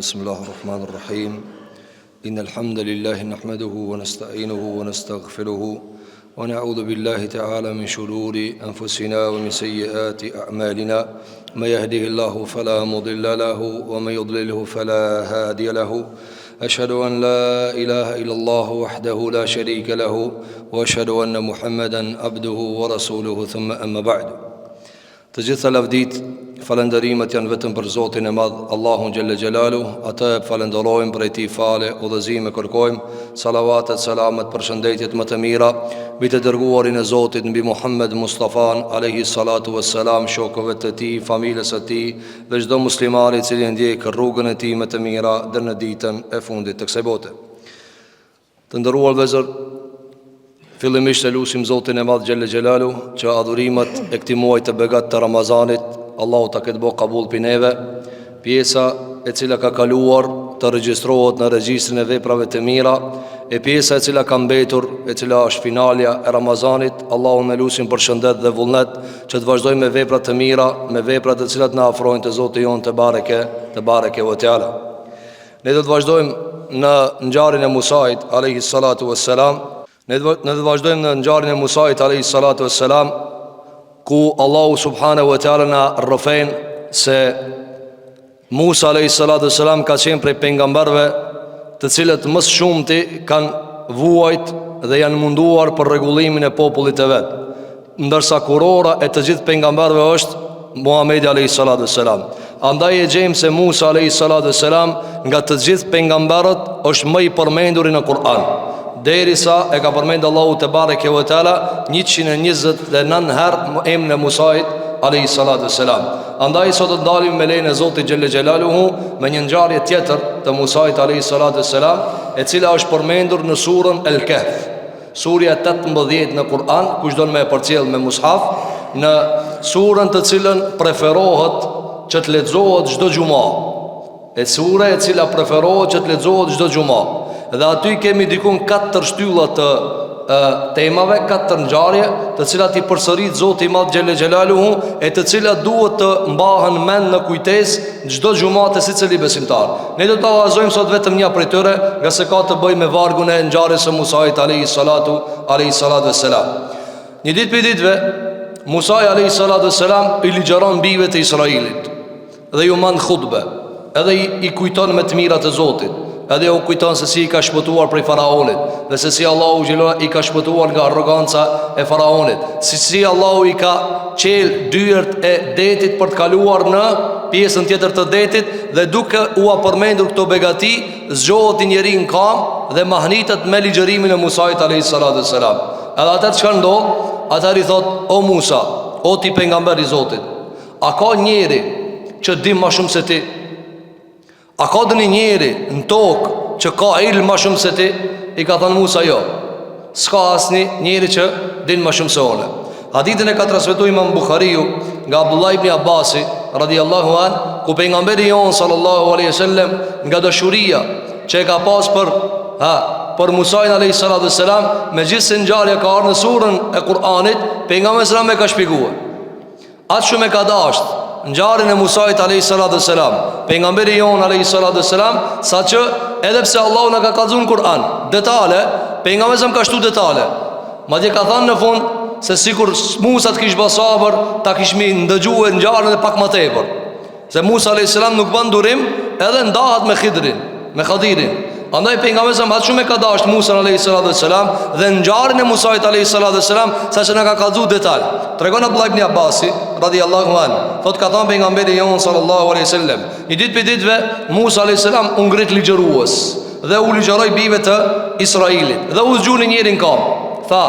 بسم الله الرحمن الرحيم إن الحمد لله نحمده ونستعينه ونستغفره ونعوذ بالله تعالى من شرور أنفسنا ومن سيئات أعمالنا من يهده الله فلا مضل له ومن يضلله فلا هادي له أشهد أن لا إله إلا الله وحده لا شريك له وأشهد أن محمدا عبده ورسوله ثم أما بعد. Të gjitha lavdit, falenderimet janë vetëm për Zotin e Madh, Allahun Gjelle Gjelalu. Atë e falenderojmë, prej Tij fale, udhëzime kërkojmë, salavatet, selamet, përshëndetjet më të mira mbi të dërguarin e Zotit, mbi Muhammed Mustafan alayhi salatu wassalam, shokëve të tij, familjes së tij dhe çdo muslimani i cili ndjek rrugën e tij më të mira deri në ditën e fundit të kësaj bote. Të nderuar vëllezër, fillimisht e lutim Zotin e Madh Gjelle Gjelalu që adhurimet e këtij muaji të begat të Ramazanit Allahu ta ketë bëu kabull pi neve. Pjesa e cila ka kaluar të regjistrohet në regjistrin e veprave të mira, e pjesa e cila ka mbetur, e cila është finalja e Ramazanit. Allahu na lutim për shëndet dhe vullnet që të vazhdojmë me vepra të mira, me vepra të cilat na afrojnë te Zoti jon te bareke ve teala. Ne do të vazhdojmë në ngjarjen e Musait alayhi salatu wassalam. Ne do të vazhdojmë në ngjarjen e Musait alayhi salatu wassalam, ku Allahu subhanahu wa taala na rrëfen se Musa alayhi salatu wassalam ka qenë prej pejgamberëve të cilët më së shumti kanë vuajt dhe janë munduar për rregullimin e popullit të vet, ndërsa kurora e të gjithë pejgamberëve është Muhamedi alayhi salatu wassalam. Andaj e gjejmë se Musa alayhi salatu wassalam nga të gjithë pejgamberët është më i përmendur në Kur'an, derisa e ka përmend Allahu te bareke ve teala 129 herë emrin e Musait alayhi salatu wassalam. Andaj sot do të dalim me lejen e Zotit xhelle xhelaluhu me një ngjarje tjetër të Musait alayhi salatu wassalam, e cila është përmendur në surën El-Kahf, surja 18 në Kur'an. Kush don me përcjell me mushaf, në surën të cilën preferohet që të lexohet çdo xumë, e sura e cila preferohet që të lexohet çdo xumë. Dhe aty kemi dikun 4 shtylla të temave, 4 ngjarje të cilat i përsërit Zoti i Madh Xhelle Xhelaluhu, e të cilat duhet të mbahen mend në kujtesë çdo xumë të secili besimtar. Ne do ta vazhdojmë sot vetëm një prej tyre, nga se ka të bëjë me vargun e ngjarjes së Musait alayhi salatu wassalam. Një ditë për ditëve, Musa alayhi salatu wassalam i ligjeron bijve të Israilit dhe ju mand khutbe, edhe i kujton me të mirat e Zotit, edhe u kujton se si i ka shpëtuar prej faraonit, dhe se si Allahu xhelal i ka shpëtuar nga arroganca e faraonit, si Allahu i ka qel dyert e detit për të kaluar në pjesën tjetër të detit, dhe duke u përmendur këto begati, zgjohet njeri në kam dhe mahnitet me ligjërimin e Musait alayhi salatu wassalam. Edhe atë çka ndodh, ata i thot: o Musa, o ti pejgamber i Zotit, a ka njeri që di më shumë se ti? A ka dëni njeri në tokë që ka ilm ma shumë se ti? I ka thënë Musa: jo, s'ka asni njeri që din ma shumë se one. Hadithin e ka transmetuar Imam Buhariu nga Abdullah ibn Abbasi radhiyallahu an, ku pejgamberi jon sallallahu alaihi wasallam nga dashuria që e ka pas për Musa alayhi salatu wassalam, megjithse ngjarja ka ardhur në surën e Kur'anit, pejgamberi sallallahu alaihi wasallam e ka shpjeguar. Atë shumë e ka dashur ngjarjen e Musait alayhi salatu wassalam, pejgamberi jon alayhi salatu wassalam, saqë edhe pse Allahu na ka kallëzuar në Kur'an detale, pejgamberi sa ka shtu detale. Madje ka thënë në fund se sikur Musa të kishte bërë sabër, ta kishmi ndëgjuar ngjarjen e pak më tepër. Se Musa alayhi salam nuk bën durim, edhe ndahet me Khadirin. Andaj pejgamberi sa atë shumë e ka dashur Musa alayhi salatu wassalam dhe ngjarjen e Musait alayhi salatu wassalam, saqë na ka kallëzuar detaj. Tregon Abdullah ibn Abbasi radhiyallahu an, thot ka thënë pejgamberi jon sallallahu alaihi wasallam, një ditë për ditëve Musa alayhi salam u ngrit ligjërues dhe u ligjëroi bijve të Israilit dhe u zgjuni njërin kam. Tha: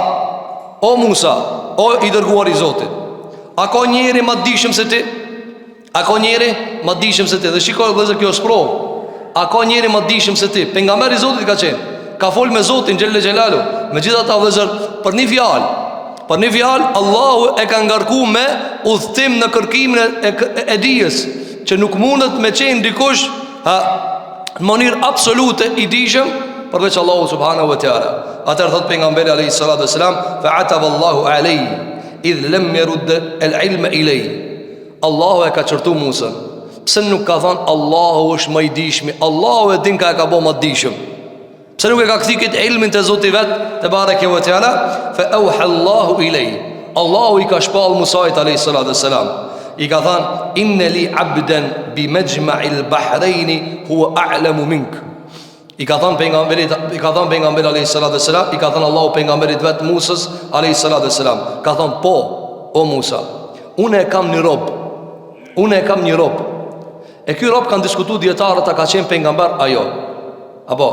o Musa, o i dërguar i Zotit, a ka njeri më dishëm se ti? A ka njeri më dishëm se ti? Dhe shikoj vëllezër, kjo është provë. A ka njeri më dishëm se ti? Pejgamberi i Zotit ka qenë, ka fol me Zotin xhelle xhelalu. Megjithatë vëllezër, për një fjalë Allahu e ka ngarkuar me udhtim në kërkimin e dijes, që nuk mundet me qenë dikush në mënyrë absolute i dishëm përveç Allahu subhanahu wa taala. Atëherë thot pejgamberi alayhi salatu wasalam: fa'ataba Allahu alayhi idh lam yurd al-ilma ilay. Allahu e ka çortu Musa, Pse nuk ka thënë Allahu është më i dishmi, Allahu e din ka e ka bo më dishëm? Pse nuk e ka këthi këtë ilmin të Zoti vet te bareke ve teala? Fa auha Allahu ilay, Allahu i ka shpall Musait alayhis salam, i ka thënë inna li abdan bi majma'il bahrain huwa a'lamu mink. I ka thënë pejgamberit, alayhis salam, i ka thënë Allahu pejgamberit vet Musës alayhis salam, ka thënë po, o Musa, unë e kam një rob. E ky rob kanë diskutuar dietarët a ka qenë pejgamber ajo apo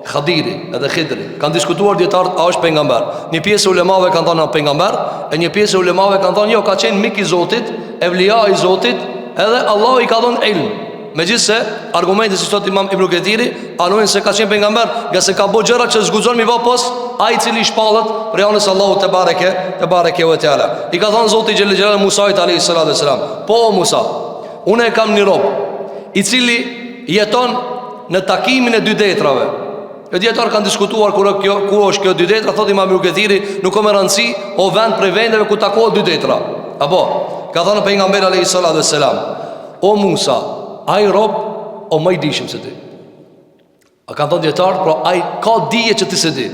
Khadiri edhe Khidri, kanë diskutuar dietarët a është pejgamber. Një pjesë ulemave kanë thënë pejgamber, e një pjesë ulemave kanë thënë jo, ka qenë mik i Zotit, evlia i Zotit, edhe Allahu i ka dhënë ilm. Megjithse argumenti si thot Imam Ibn Kathiri, anojnë se ka qenë pejgamber, nga se ka bëu gjëra që zguxon mi vë pos ai i cili shpallet për janës Allahu te bareke ve teala. I ka thënë Zoti xhel xhelal Musa alayhis salam, po Musa, unë e kam një rob i cili jeton në takimin e dy detrave. E dietar kanë diskutuar ku është kjo dy detra, thotë Imam Ibn Kathiri, nuk ka më rëndësi o vend prej vendeve ku takohet dy detra. Apo ka thënë pejgamberi alayhis salam, o Musa, ai rob o më i dishëm se ti. A kanë thënë dietar, pra ai ka dije që ti s'e di.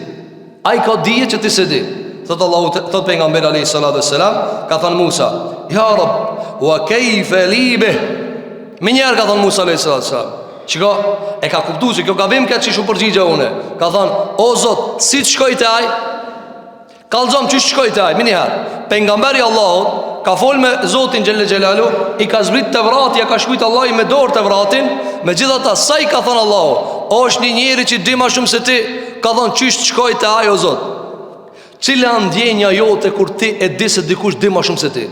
Ai ka dije që ti s'e di. Thotë Allahu, thotë pejgamberi alayhis salam, ka thënë Musa, ya Rabb, wa kayfa li bih. Më njëherë ka thënë Musa alayhis salam, çka e ka kuptuar se kjo gabim ka çishu përgjigje une. Ka thënë, o Zot, si të shkoj te ai? Kallzom çish shkoj te ai? Më njëherë pejgamberi Allahut ka fol me Zotin xhelle xhelalu, i ka zbrit Tevrati, ja ka shkruajt Allahi me dorë Tevratin. Megjithatë sa i ka thënë Allahu, o është një njeri që di më shumë se ti, ka thënë çish të shkoj te ai o Zot? Cila ndjenja jote kur ti e di se dikush di më shumë se ti?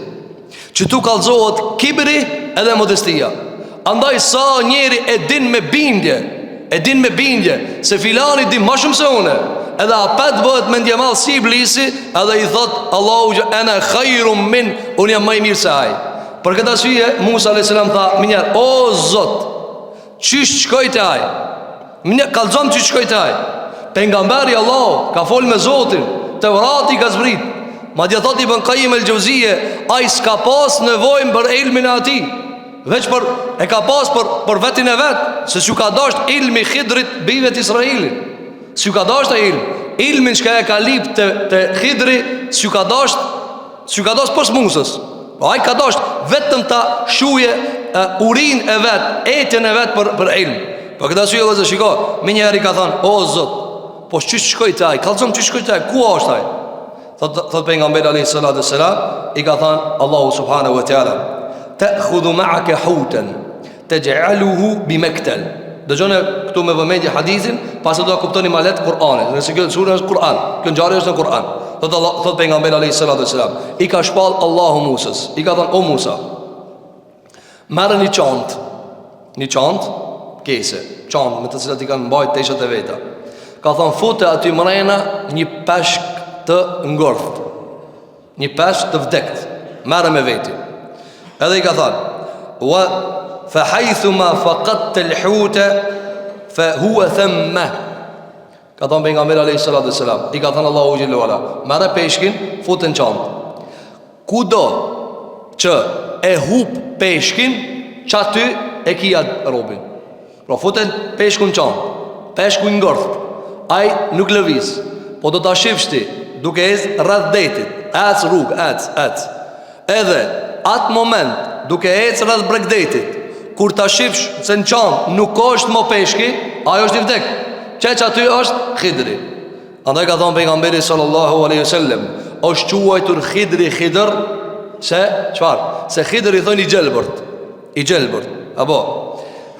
Që tu kallzohet kibri edhe modestia. Andaj sa njeri e din me bindje se filani di më shumë se une, edhe apet bëhet me ndjemal si iblisi, edhe i thot Allahu që ene khairum min, unë jam më i mirë se ai. Për këtë arsye Musa a.s. tha minjar, o Zot, qysh shkoj te ai? Kallzom qysh shkoj te ai? Pejgamberi Allahu ka fol me Zotin, Tevrati ka zbrit. Madje thot Ibn Qayyim el-Jauziyje, ai s'ka pas nevojë për ilmin e atij, veç e ka pas për vetin e vet, se s'u ka dasht ilmi Khidrit bijve të Israilit. S'u ka dasht ilmin që e ka lip të Khidri, s'u ka dasht pos Musës. Ai ka dasht vetëm ta shuje urin e vet, etjen e vet për ilm. Po këtë arsye vëzë shiko, më njëherë ka thënë, o Zot, po çish shkoj te ai? Kallzom çish shkoj te ai? Ku është ai? Thot pejgamberi alayhis salam, i ka thënë Allahu subhanahu wa taala, ta'khudhu ma'aka hutan taj'aluhu bimaktal. Dëgjoni këtu me vëmendje hadithin, pastaj do ta kuptoni më lehtë Kur'anin. Nëse kjo sura është Kur'an, kjo ngjarje është në Kur'an. Thot pejgamberi alayhis salam, i ka shpall Allahu Musës, i ka thënë, o Musa, marrë një çantë, kese, çantë me të cilat i kanë mbajtur teshat e veta. Ka thënë, fute aty mrena një peshk të ngordht, një peshk të vdekt, marrë me veti. Edhe i ka thënë, wa fa haythuma faqadta al-huta fa huwa thamma. Ka thënë pejgamberi alayhis salam, i ka thënë Allahu xhelal wala, marrë peshkin, fute në çantë. Kudo që e hub peshkin, çaty e kia robin. Pra fute peshkun në çantë, peshku i ngordht, ai nuk lëviz, po do ta shifsh ti duke ecë rreth detit, ec rrugë, ec. Edhe atë moment duke ecë rreth bregdetit, kur ta shifsh se në çantë nuk është më peshki, ajo është i vdek. Që aty është Khidri. Andaj ka thënë pejgamberi sallallahu alaihi wasallam, është quajtur Khidr, se çfarë? Se Khidri thonë i gjelbërt. Apo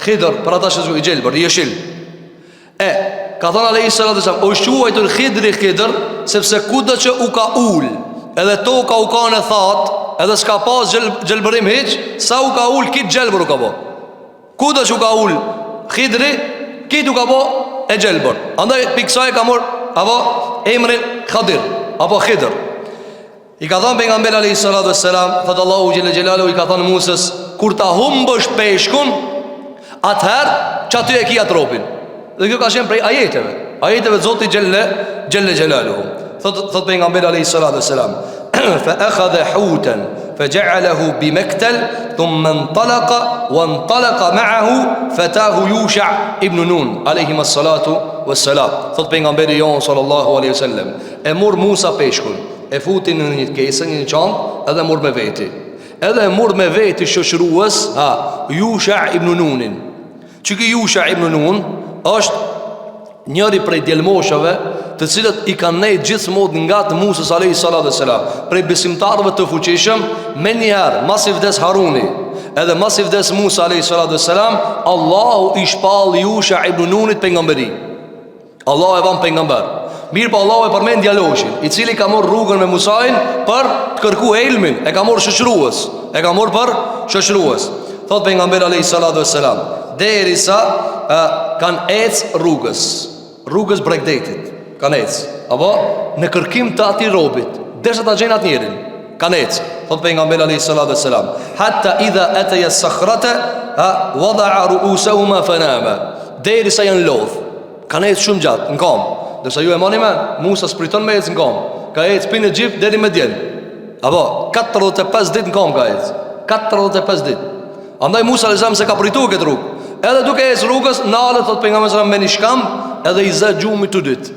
Khidr për ata që i gjelbërt, i jeshil. Ka thënë alayhis salam, është quajtur Khidr sepse kudo që u ka ul, edhe toka u ka në thatë, edhe s'ka pas gjelbërim hiq, sa u ka ul, kitë gjelbër u ka bo. Kudo që u ka ul Khidri, kitë u ka bo e gjelbër. Andaj piksaj ka mor emrin Khadir, apo Khidr. I ka thënë pejgamberi alayhis salam, thotë Allahu xhelal xhelalu, i ka thënë Musës, kur ta humbësh peshkun, atëherë që aty e kia tropin. Dhe kjo ka qenë prej ajeteve të Zotit xhelal xhelalu. Thot pejgamberi alayhis salam, فأخذ حوتا فجعله بمكتل ثم انطلق وانطلق معه فتاه يوشع ابن نون عليهما الصلاة والسلام. Thot pejgamberi jon sallallahu alaihi wasallam, e mor Musa peshkun, e futi në një kesë, në një çantë, edhe mor me veti. Edhe mor me veti shoqërues, Yusha ibn Nunin. Çka Yusha ibn Nun është njëri prej djelmoshave të cilët i kanë nejtë gjithmonë nga të Musa alayhi salatu wassalam, prej besimtarëve të fuqishëm. Me njëherë mas i vdes Haruni, edhe mas i vdes Musa alayhi salatu wassalam, Allahu i shpall Yusha ibn Nunit pejgamberi. Allahu e ban pejgamber. Mirë po Allahu e përmend djaloshin, i cili ka marrë rrugën me Musajin për të kërkuar ilmin, e ka marrë shoqërues, e ka marrë për shoqërues. Thot pejgamberi alayhi salatu wassalam, derisa kanë ecë rrugës Bregdetit, kanë ecë, apo në kërkim të atij robit, derisa ta gjejnë atë njerin, kanë ecë. Thot pejgamberi alayhi salatu wassalam, hatta idha ataya as-sakhrata wada'a ru'usahuma fanama, derisa janë lodh, kanë ecë shumë gjatë në kom. Dërsa ju e mani men, Musa spriton me ecë në kom, ka ecë pinë në gjip deri me djen, apo 45 dit në kom ka ecë, 45 dit. Andaj Musa alesam se ka pritu këtë rrugë, edhe duke ecë rrugës nalët, thot pejgamberi sallam, me një shkam, edhe i zë gjumi të dit,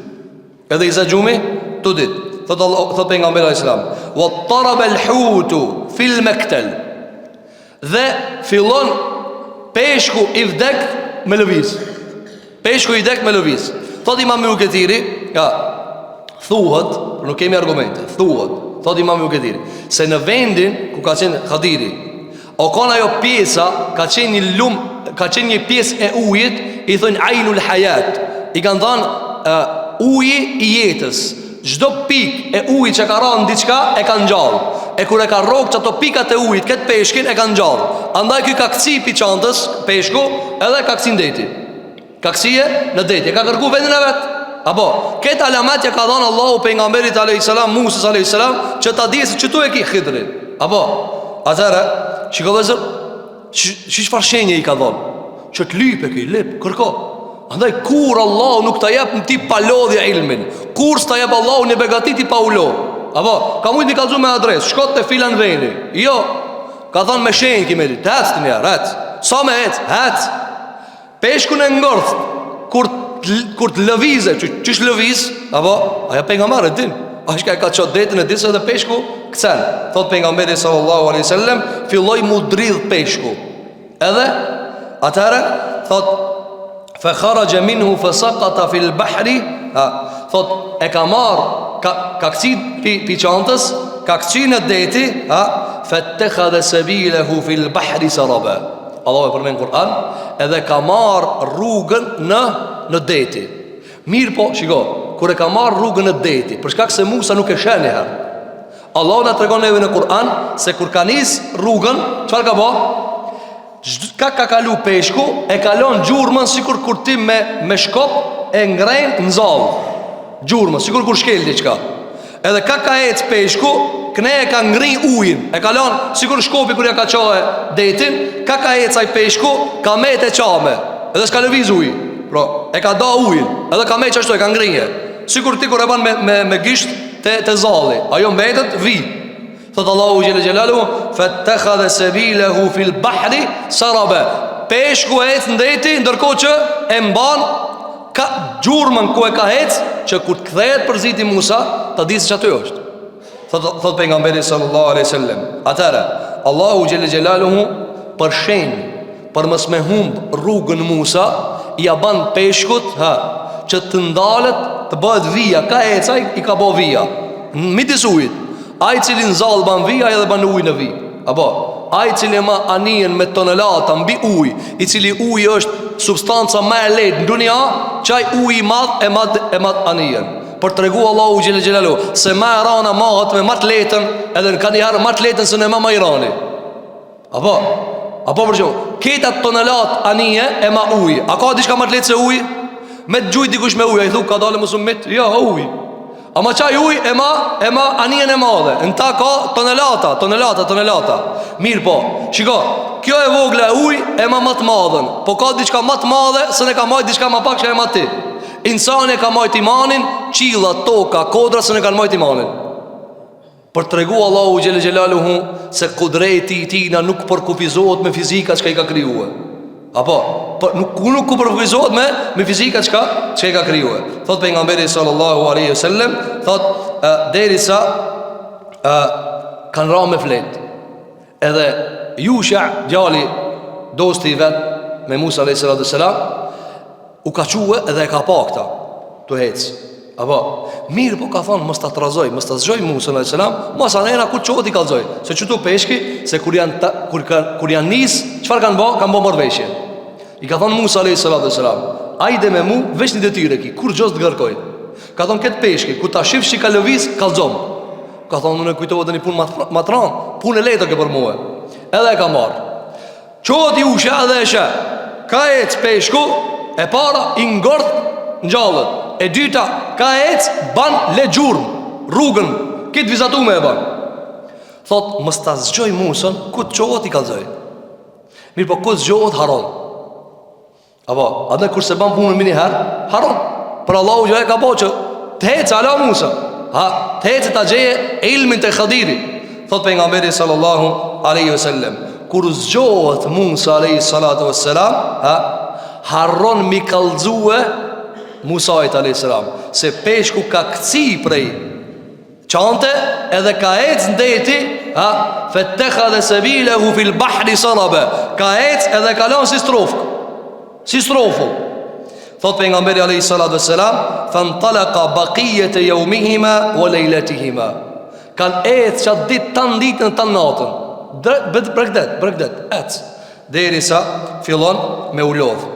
edhe i zë gjumi të dit. Thot pejgamberi sallam, wa taraba al-hutu fil maktal, dhe fillon peshku i vdek me lëviz, peshku i vdek me lëviz. Thot Imam Ibn Kathiri, thuhet, nuk kemi argumente, thuhet, thot Imam Ibn Kathiri, se në vendin ku ka qenë Khadiri, o kanë ajo pjesa, ka qenë një lum, ka qenë një pjesë e ujit, i thonë Ainul Hayat, i kanë thënë uji i jetës. Çdo pikë e ujit që ka rënë diçka e ka ngjall. E kur e ka rrok çato pikat e ujit, këtë peshkin e ka ngjall. Andaj ky ka kci pi çantës, peshku, edhe ka kci ndeti. Ka kcije në deti, ka kërku vendin e vet. Apo, këtë alamat që ka dhënë Allahu pejgamberit alayhis salam, Musa alayhis salam, që ta di se çtu e ki Khidrin. Apo, atëra, shikoj vëzë, çfarë shenjë i ka dhënë? Që të lype ki, lip, kërko. Andaj kur Allahu nuk ta jep në ti pa lodhje ilmin, kur s'ta jep Allahu një begati ti pa ulo. Apo, ka mujt një kalzu me adres, shkot të filan veni. Jo, ka thënë me shenjë ki me dit, hec të njerë, hec. Sa me hec. Peshkun e ngërth, kur të lëvize, qësh lëviz, apo, aja pejgamberi din, ashka e ka qëtë detin e disë dhe peshku këcen. Thot pejgamberi sallallahu alaihi sallam, filloj mu dridh peshku. Edhe, atëre, thot, fe kharaja minhu fe sakata fil bahri, thot, e ka marë, ka këci pi qantës, ka këci në deti, fe tekha dhe sebilehu fil bahri sarabe. Allah e përmenë Kur'an, edhe ka marë rrugën në deti. Mirë po, shiko, kur e ka marë rrugën në deti, përshkak se Musa nuk e sheni herë, Allah në tregon neve në Kur'an, se kur ka nisë rrugën, qëfar ka bo? Ka kalu peshku, e kalon gjurmën, sikur kur ti me shkop e ngrejnë në zalë. Gjurmën, sikur kur shkel diqka. Edhe ka ecë peshku, këne e ka ngri ujin, e kalon, sikur shkopi kër ja ka qohe detin, ka ecë aj peshku, ka me të qame, edhe s'ka lëviz uj, e ka da ujin, edhe ka me qashtu e ka ngrije, sikur ti kur e ban me gisht të zali, ajo mbetet vi. Thot Allahu Gjellë Gjellalu, fettekha dhe sebilehu fil bahri sarabe, peshku e ecë në deti, ndërko që e mban ka gjurmën ku e ka ecë, që kur të kthejet për ziti Musa, ta disë që aty është. Thot pejgamberi sallallahu alaihi wasallam, atëra Allahu Gjellë Gjellaluhu për shenjë, për mos me humb rrugën Musa, i a ban peshkut që të ndalet, të bëhet vija. Ka ecaj, i ka bo vija midis ujit. Ai cili në zalë ban vija, edhe ban ujë në vi. Apo, ai cili ma anijen me tonelata mbi uj, i cili uj është substanca ma e lejtë në dunia, qaj uj i madh e madh anijen. Për të regu Allahu Gjellë Gjellalu se ma e rana mahat me mat letën, edhe në ka njëherë mat letën se në ma i rani. Apo për shumë, ketat tonelat anije e ma uj. A ka diçka mat letë se uj? Me të gjujt dikush me uj, a i thuk ka dalë më sumit? Ja, uj. Ama qaj uj e ma anijen e madhe. Në ta ka tonelata. Mirë po, shiko, kjo e vogle uj e ma mat madhen. Po ka diçka mat madhe, se ne ka majt diçka ma pak që e ma ti. Insani e ka majt imanin, qila, toka, kodra, se ne ka majt imanin. Për të regu Allahu Gjellë Gjellaluhu se kudreti I tina nuk përkufizohet me fizika që ka I ka kryuë. Apo, nuk përkufizohet me fizika që I ka kryuë. Thot pejgamberi sallallahu alaihi wasallam, thot derisa kanë ra me flet. Edhe Yusha, djali dosti I vet me Musa alayhi salatu wassalam, u ka quë edhe e ka pa këta të hec. Apo, mirë po ka thonë mos ta trazoj, mos ta zgjoj Musa alayhi salam, mos anena ku çohet I kallzoj. Se çuto peshki, se kur janë nis, çfarë kanë bë? Kanë bë marrveshje. I ka thonë Musa alayhi salatu wassalam, ajde me mu, veç një detyrë ki, kur gjos të gërkoj. Ka thonë këtë peshki, ku ta shifsh që ka lëviz, kallzom. Ka thonë unë kujtova tani punë matran, punë e letër ke për mua. Edhe e ka marr. Çohet Yusha edhe e sheh. Ka ec peshku, e para I ngordh ngjallët. E dyta ka ec ban le gjurm rrugën këtë vizatume e ban. Thot mos ta zgjoj Musën, ku të qohet I kallzoj. Mirë po ku zgjohet haron. Apo atë kurse ban punën më një herë haron. Për Allahu gjë e ka bëu që të ecë ala Musa. Ha, të ecë ta gjeje ilmin të Khadiri. Thot pejgamberi sallallahu alaihi wasallam, kur zgjohet Musa alaihi salatu wassalam, ha, harron mi kallzue Musait alayhis salam, se peshku ka kci prej çante edhe ka ec ndeti, ha, fattakhadha sabilahu fil bahri saraba, ka ec edhe ka lënë si strofu. Thot pejgamberi alayhis salatu wassalam, fantalaqa baqiyata yawmihima wa laylatihima, kan ec çat ditë tan ditën tan natën, bregdet ec derisa fillon me u lodh.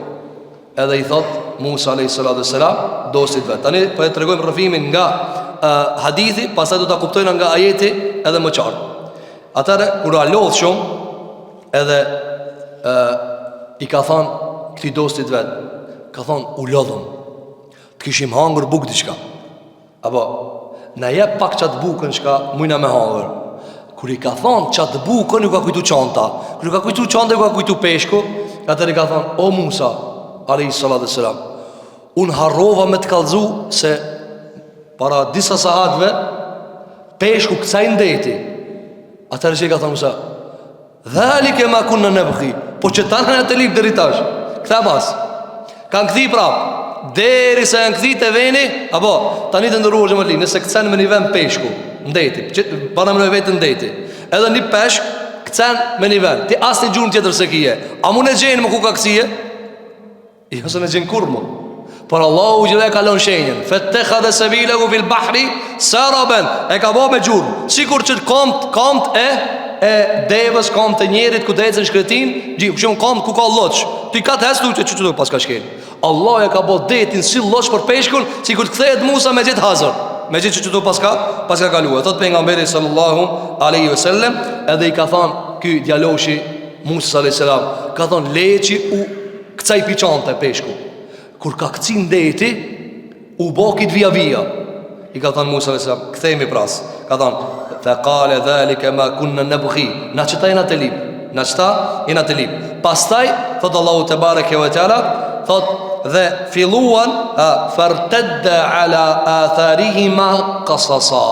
Edhe I thot Musa alayhi salatu wassalam dosit vet. Tani po e tregojmë rrëfimin nga hadithi, pastaj do ta kuptojnë nga ajeti edhe më qartë. Atëre kur a lodh shumë, edhe I ka thonë këtij dostit vet, ka thonë u lodhëm, të kishim hangur buk diçka. Apo na jep pak çat bukën çka mujna me hangër. Kur I ka thonë çat bukën ju ka kujtu çanta. Kur ka kujtu çanta ju ka kujtu peshku, atëre ka thonë o Musa alayhi salatu wassalam, unë harrova me të kallzu se para disa sahatve peshku kësaj ndeti. Atëherë që I ka thonë Musa, dhalike ma kunna nabghi, po që tanë në të lip deri tash. Këthe pas kanë këthi prap derisa janë këthi të veni. Apo tani të ndëruar xhamali, nëse këthen me një vend peshku ndeti, para me në vetë ndeti, edhe një peshk këthen me një vend, ti as një gjurmë tjetër se kije, a mu në gjenë më ku ka kësije? Jo se në gjenë kur mu. Por Allahu gjithë e kalon shenjen, fattakhadha sabilahu fil bahri saraban, e ka bo me gjurmë, sikur që kamt e devës, kamt e njerit ku decën shkretin, shumë kamt ku ka loq, ti ka të hestu që të pas ka shkel. Allah e ka bo detin si loq për peshkun, sikur të kthehet Musa me gjithë hazër, me gjithë që të pas ka kaluar. Thot pejgamberi sallallahu alaihi wasallam, edhe I ka thonë ky djaloshi Musa alayhis salam, ka thonë leçi u këcaj piçante peshku. Kur ka këci ndeti, u bakit via. I ka thonë Musa a.s. këthejmi pras. Ka thonë, fe kale dhalike ma kunna nëbëghi, na qëta jena të lip. Pastaj, thot Allahu te bareke ve teala, thot dhe filluan fartadda ala atharihima qasasa,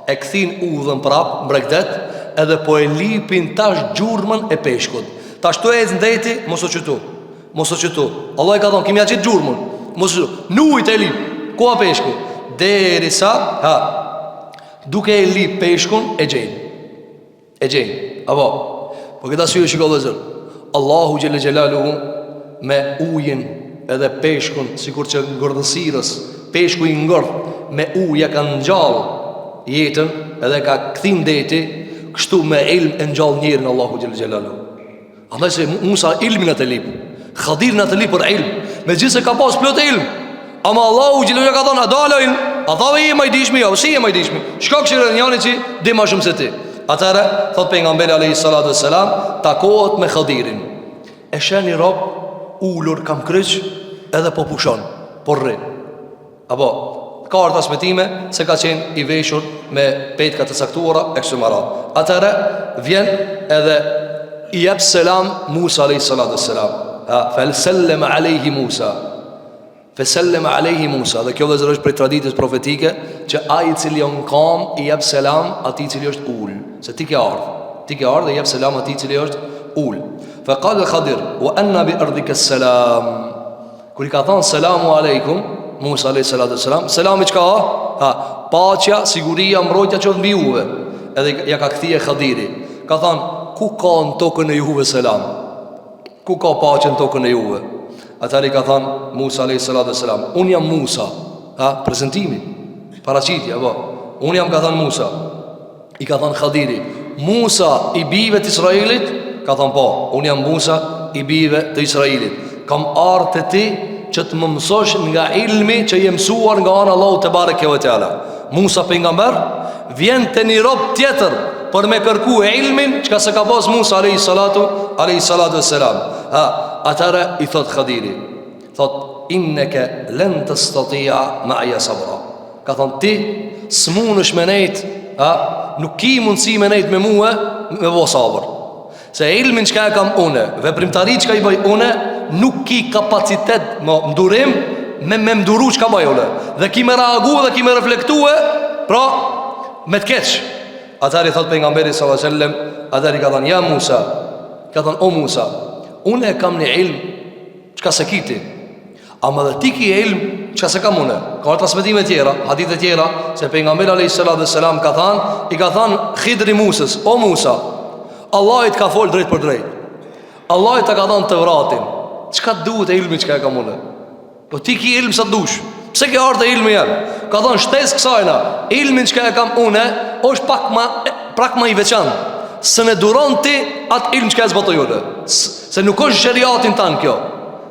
e këthin udhën prap mbregdet, edhe po e lipin tash gjurmën e peshkut. Tash tu e ndeti, mos o qëtu. Allah I ka thonë, kimi a qitë gjurmën, mos o qëtu, nujt e lip, ku a peshku, derisa, duke e lip peshkun e gjenë. Apo, po këta syre shiko dhe zërë, Allahu Gjelle Gjelaluhu me ujin edhe peshkun, sikur që ngordhësirës, peshku I ngordh me uja ka në gjallë jetën, edhe ka këthim deti, kështu me ilm e në gjallë njërën Allahu Gjelle Gjelaluhu. Andaj se Musa ilmin e të lip, Khadir në të li për ilm, me gjithë se ka pas plot ilm, ama Allahu Gjellë ka thonë, a dala ilm, a thave I e majdishmi, a si e majdishmi, shka këshirë njani që di ma shumë se ti. Atëre, thot pejgamberi alayhis salatu wassalam, takohet me Khadirin, e sheni rob ullur kam kryq, edhe po pushon, po rri. Apo, ka arta smetime, se ka qenë I veshur me petka të saktuara e kështu me radhë. Atëre, vjen edhe I jep selam Musa alayhis salatu wassalam, فَلْسَلَّمَ عَلَيْهِ مُوسَى Fesellem alejhi Musa. Dhe kjo vëzër është prej traditës profetike, që ai i cili on kam i jep selam atij i cili është ul. Se ti ke ardhur dhe jep selam atij i cili është ul. Fa qala Khadir wa anna bi ardika salam. Kur i ka thënë selamu alejkum Musa alayhi salatu wassalam, selami çka? Paqja, siguria, mbrojtja qoftë mbi juve. Edhe ja ka kthie Khadiri. Ka thënë, ku ka në tokën e juve selam? Ku ka paqe në tokën e juve? Atëri ka thënë Musa alayhi salatu wassalam, unë jam Musa. Prezantimi, paraqitja, po. Unë jam, ka thënë Musa. I ka thënë Khadiri, Musa i bijve të Israilit? Ka thënë po, unë jam Musa i bijve të Israilit. Kam ardhur te ti që të më mësosh nga ilmi që je mësuar nga ana Allahu te bareke ve teala. Musa pejgamber vjen te një rob tjetër për me kërku ilmin çka se ka pas Musa alayhi salatu wassalam. Atëra i thot Khadiri, thot innaka lan tastati'a ma'a sabra. Ka thon ti s'munësh me nejt, nuk ki mundësi me nejt me mua me bo sabër. Se ilmin çka e kam une, veprimtari çka i bëj une, nuk ki kapacitet më ndurim me mduru çka bëj une. Dhe ki me reagu dhe ki me reflektue, pra me të keq. Atëri thot pejgamberi sallallahu alaihi wasallam, atëri ka thënë ja Musa, ka thënë o Musa, unë e kam një ilm çka se kiti, ama dhe ti ki ilm çka se kam une. Ka transmetime tjera, hadithe tjera, se pejgamberi alayhi salatu wasalam ka thënë, i ka thënë Khidri Musës, o Musa, Allah i të ka folë drejt për drejt, Allah i të ka thënë të vratin, çka duhet e ilmi çka e kam une? Po ti ki ilm sa dush, pse ke ardhe ilmi jem? Ka thënë shtes kësajna, ilmin çka e kam une është pak ma i veçan. Se ne duron ti atë ilm çka e zbatoj une, se nuk është shariatin tanë kjo.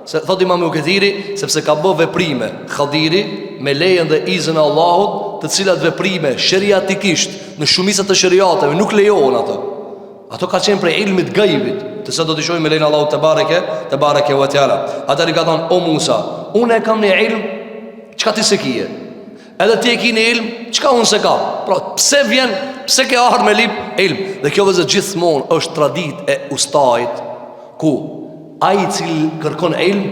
Se thot Imam Ukethiri, sepse ka bë veprime Khadiri me lejen dhe izën e Allahut, të cilat veprime shariatikisht në shumicën e shariateve nuk lejohen ato. Ato ka qenë prej ilmit gajbit, të sa do të shohim me lejen e Allahut te bareke ve teala. Atëri ka thënë o Musa, unë e kam një ilm çka ti se kije, edhe ti e ki një ilm çka unë se ka. Pra pse ke ardhur me ilm? Dhe kjo vëzë gjithmonë është traditë e ustajit, ku ai i cili kërkon ilm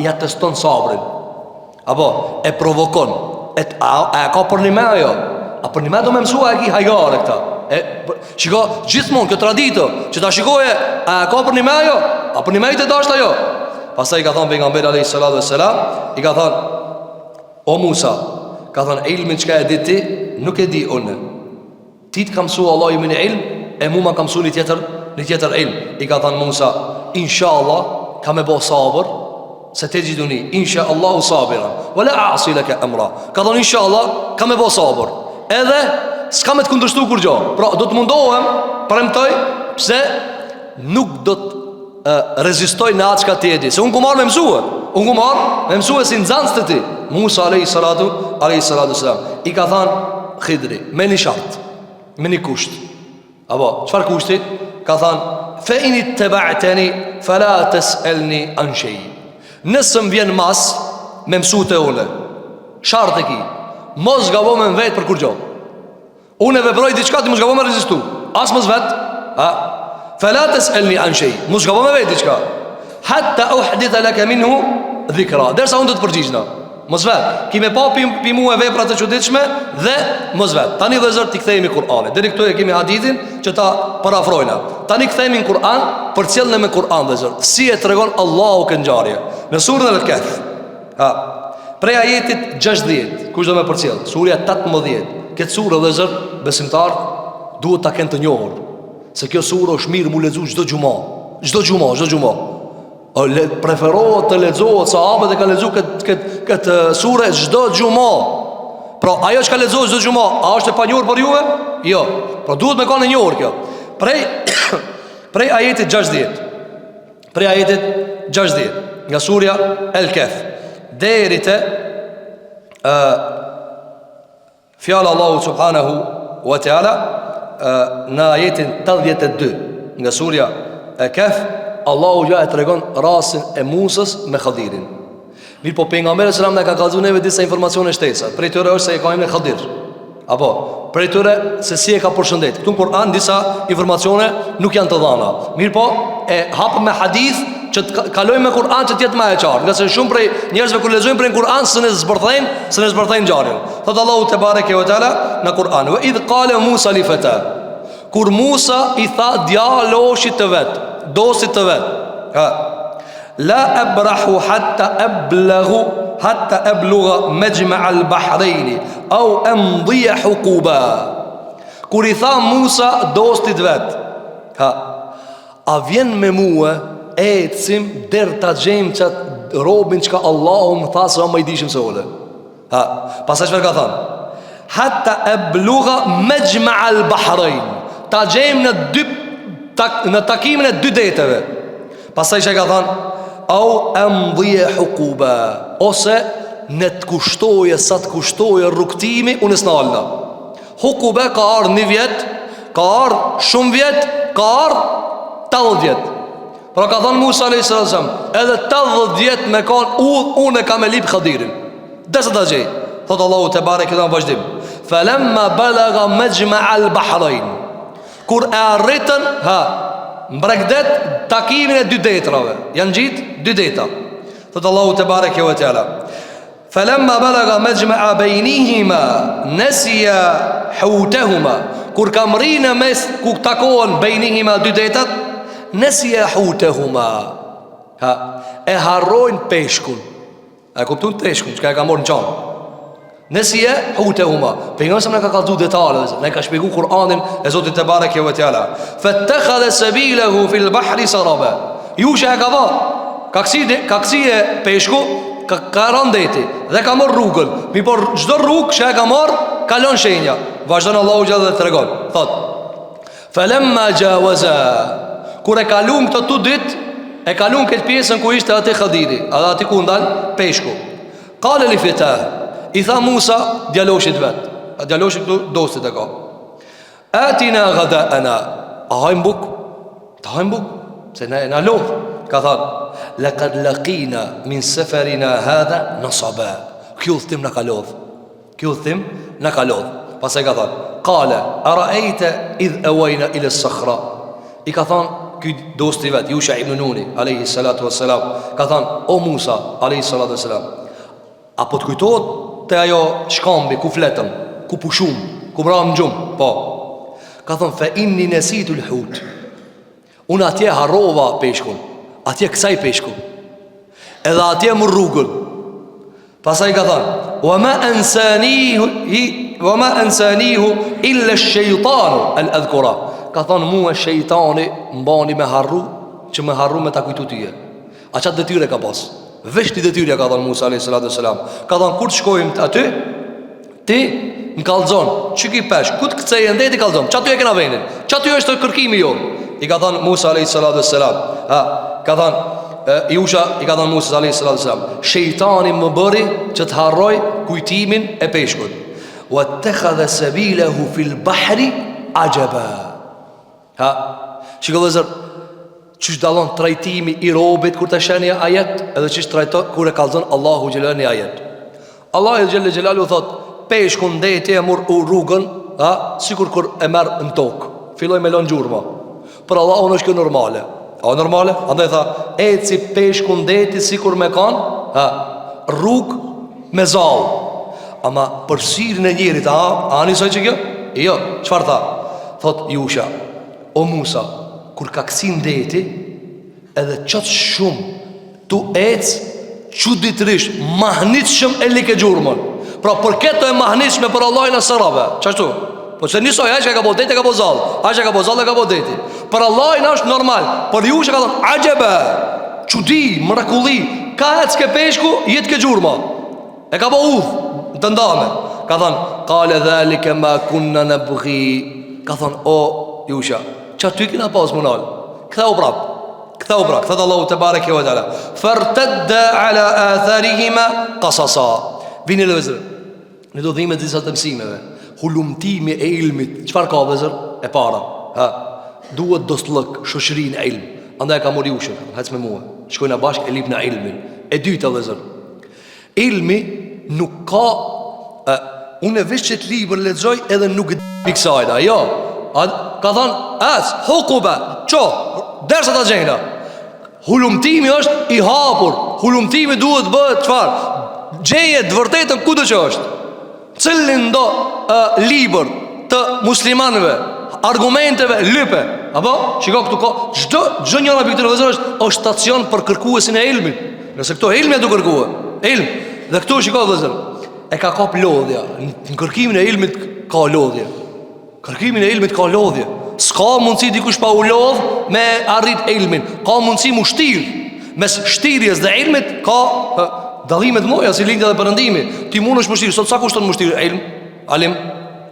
ja teston sabrin, apo e provokon, a ka për një me ajo, a për një me do me mësua e ki hajgare këta. Shiko gjithmonë këtë traditë që ta shikoje, a ka për një me ajo, a për një me i të dasht ajo. Pastaj i ka thonë pejgamberi alayhi salatu wassalam, i ka thonë o Musa, ka thonë ilmin çka e di ti, nuk e di unë. Ti të ka mësua Allah i një ilm, e mu ma ka mësu një tjetër ilm. I ka thonë Musa, inshallah ka me bo sabër, se te gjithuni inshallahu sabiran wala a'si laka amra. Ka thonë inshallah ka me bo sabër, edhe s'ka me të kundërshtu kur gjo. Pra do të mundohem, premtoj, pse nuk do të rezistoj në atë çka ti e di. Se unë ku marrë me mësue, unë ku marrë me mësue si nxënës të ti. Musa alayhi salatu wassalam i ka thënë Khidri me një shart, me një kusht. Apo çfarë kushti? Ka thënë fa in ittaba'tani fala tas'alni an shay. Nëse më vjen mas me mësute une, shartë e ki, mos gabo me më vetë për kur gjo. Unë e veproj diçka, ti mos gabo me rezistu, as mos vetë, fala tas'alni an shay, mos gabo me vetë diçka, hatta uhditha laka minhu dhikra, derisa unë do të përgjigjna. Mos vetë, kime pa pi mu e veprat të çuditshme dhe mos vetë. Tani dhe zërë t'i kthejmë i Kur'anit. Deri këtu e kemi hadithin që ta parafrojna. Tani kthejmë i Kur'an, për cilën me Kur'an dhe zërë, si e tregon Allahu këtë ngjarje. Në surën Al-Kahf, prej ajetit 60, kush do me përcjell? Surja 18. Këtë surë dhe zërë, besimtar duhet ta kenë të njohur, se kjo surë është mirë mu lexu çdo xhumë. Preferohet të lexohet, sahabët e kanë lexuar këtë sure çdo xhumë. Pra ajo që ka lexohet çdo xhumë, a është e panjohur për juve? Jo. Pra duhet me kanë e njohur kjo. Prej ajetit 60. Prej ajetit 60 nga surja El-Kahf deri te fjala Allahu subhanahu wa taala në ajetin 82 nga surja El-Kahf. Allahu ja e tregon rasin e Musës me Khadirin. Mirë po pejgamberi sallallahu alajhi wasallam na ka kallëzuar neve disa informacione shtesa. Prej tyre është se e ka me Khadir. Apo prej tyre se si e ka përshëndet. Këtu në Kur'an disa informacione nuk janë të dhëna. Mirë po e hapëm me hadith që të kalojmë me Kur'an që të jetë më e qartë. Nga se shumë prej njerëzve kur lexojnë prej Kur'an s'e zbërthejnë ngjarjen. Thot Allahu te bareke ve teala në Kur'an: "Wa idh qala Musa li fata", kur Musa i tha djaloshit të vet, dosit të vet, "La abrahu hatta ablugha majma' al-bahrayn aw amdiya huquba", kur i tha Musa dostit vet, a vjen me mua ecim der ta gjejmë çat robin çka Allahu më tha se më i dishim se ole. Pastaj çfarë ka thënë? Hatta ablugha majma' al-bahrayn, ta gjejmë në takimin e dy deteve. Pastaj çka ka thënë? Au amdiya huquba, ose në të kushtoje sa të kushtoje rrugtimi unë s'nalna. Huquba ka ardhur 1 vjet, ka ardhur shumë vjet, ka ardhur 80 vjet. Pra ka thënë Musa a.s. edhe 80 vjet me kanë unë kam e lip Khadirin. Desa ta gjej. Thot Allahu te bareke në vazhdim: "Falamma balagha majma' al-bahrayn", kur e arritën mbregdet takimin e dy detrave, janë gjitë 2 deta. Thot Allahu te bareke ve teala: "Falamma balagha majma'a baynihima nasiya hutahuma", kur kam rinë mes ku takohen baynihima 2 detat, nasiya hutahuma, e harrojnë peshkun. E kupton peshkun, çka e ka marrë në çan. Nasiya hutahuma, pejgamberi më ka kallzu detalet, ne ka shpjeguar Kur'anin e Zotit te bareke ve teala. "Fattakhadha sabilahu fil bahri saraba", Jusha e ka va kaksi e peshku ka randeti dhe ka marr rrugën. Mi por çdo rrugë që e ka marr kalon shenja. Vazhdon Allahu gjithë dhe tregon. Thot: "Falamma jawaza", kur e kalum këto 2 ditë, e kalum këtë pjesën ku ishte aty Khadiri, edhe aty ku ndal peshku. Qala li fitah, i tha Musa djaloshit vet, djaloshit dosit e ka: "Atina ghada'ana", a hajm buk, ta hajm buk, se na lodh. Ka thënë: "Laqad laqina min safarina hadha nasaba", kjo udhtim na ka lodh, kjo udhtim na ka lodh. Pastaj ka thënë: "Qala ara'ayta idh awayna ila as-sakhra", i ka thënë ky dosti vet Yusha ibn Nuni alayhi salatu wassalam, ka thënë: "O Musa alayhi salatu wassalam, apo të kujtohet te ajo shkambi ku fletëm, ku pushum, ku bram gjum?" Po. Ka thënë: "Fa inni nasitu al-hut", unë atje harrova peshkun, atje kësaj peshku, edhe atje më rrugën. Pasaj ka thënë: "Wa ma ansanihu illa ash-shaytanu al-adhkura", ka thënë mua shejtani mbani me harru, që me harru me ta kujtu tyje. A qatë detyre ka pas, veshti detyre, ka thënë Musa a.s. Ka thënë: "Kur të shkojmë të aty, ti më kallzon, që ki pesh, ku të këcej e ndeti kallzon, që aty e kena venin, që aty është kërkimi jo." I ka thënë Musa a.s. Ka thënë Jusha, i ka thënë Musa a.s. "Shejtani më bëri që të harroj kujtimin e peshkut." "Wattakhadha sabilahu fil bahri ajaba", shiko vëllezër, çish dallon trajtimi i robit kur të sheni ajet, edhe çish trajton kur e kallzon Allahu xhelal në ajet. Allahu xhelal xhelalu thot: "Peshku ndeti e mor rrugën, sikur kur e merr në tokë, filloi me lën gjurmë." Për Allahun është kjo normale. A normale? Andaj tha: "Eci peshku ndeti sikur me kanë rrugë me zall." Ama për sirën e njerit, a nisoj që kjo? Jo, çfarë tha? Thot Jusha: "O Musa, kur ka kësi ndeti, edhe qatë shumë tu ec çuditërisht, mahnitshëm e like gjurmën. Pra për këto e mahnitshme për Allahin e sarave. Çashtu? Po se nisoj, a që ka po deti, ka po zall, a që ka po zall, ka po deti. Për Allahin është normal. Për Jusha ka thonë: "Ajaba, çudi, mrekulli, ka ec ke peshku, jet ke gjurma." E ka po udh të ndame. Ka thonë: "Qala dhalika ma kunna nabghi", ka thonë: "O Jusha, që ty kina pas munal, këtheu prap, këthët Allahu të bareke wa ta'ala, fartadda ala atharihima qasasa." Vini le vëzër, në do dhimet disa të mësimeve, hulumtimi e ilmit, qëfar ka vëzër? E para, duhet dostlëk, shoshërin e ilm. Andaj ka mori Jusha, hec me mua, shkojna bashk e lip në ilmin. E dyta vëzër, ilmi nuk ka, unë e vesh që të libër lexoj edhe nuk e piksajda, jo. Ka thonë: "As, hukuba, qo, dersa ta gjejna." Hulumtimi është i hapur. Hulumtimi duhet bëhet çfarë? Gjeje të vërtetën kudo që është. Cilin do libër të muslimanëve, argumenteve lype, apo shiko këtu ka çdo njëra pikë të është stacion për kërkuesin e ilmit. Nëse këto ilmi do kërkuar, ilm. Dhe këtu shiko vëllazër, e ka kap lodhja. Në kërkimin e ilmit ka lodhje. Kërkimin e ilmit ka lodhje. S'ka mundësi dikush pa u lodh me arrit ilmin. Ka mundësi mu shtir. Mes shtirjes dhe ilmit ka dallimet moja si lindja dhe perëndimi. Ti mundesh më shtir, sot sa kushton më shtir ilm? Alim,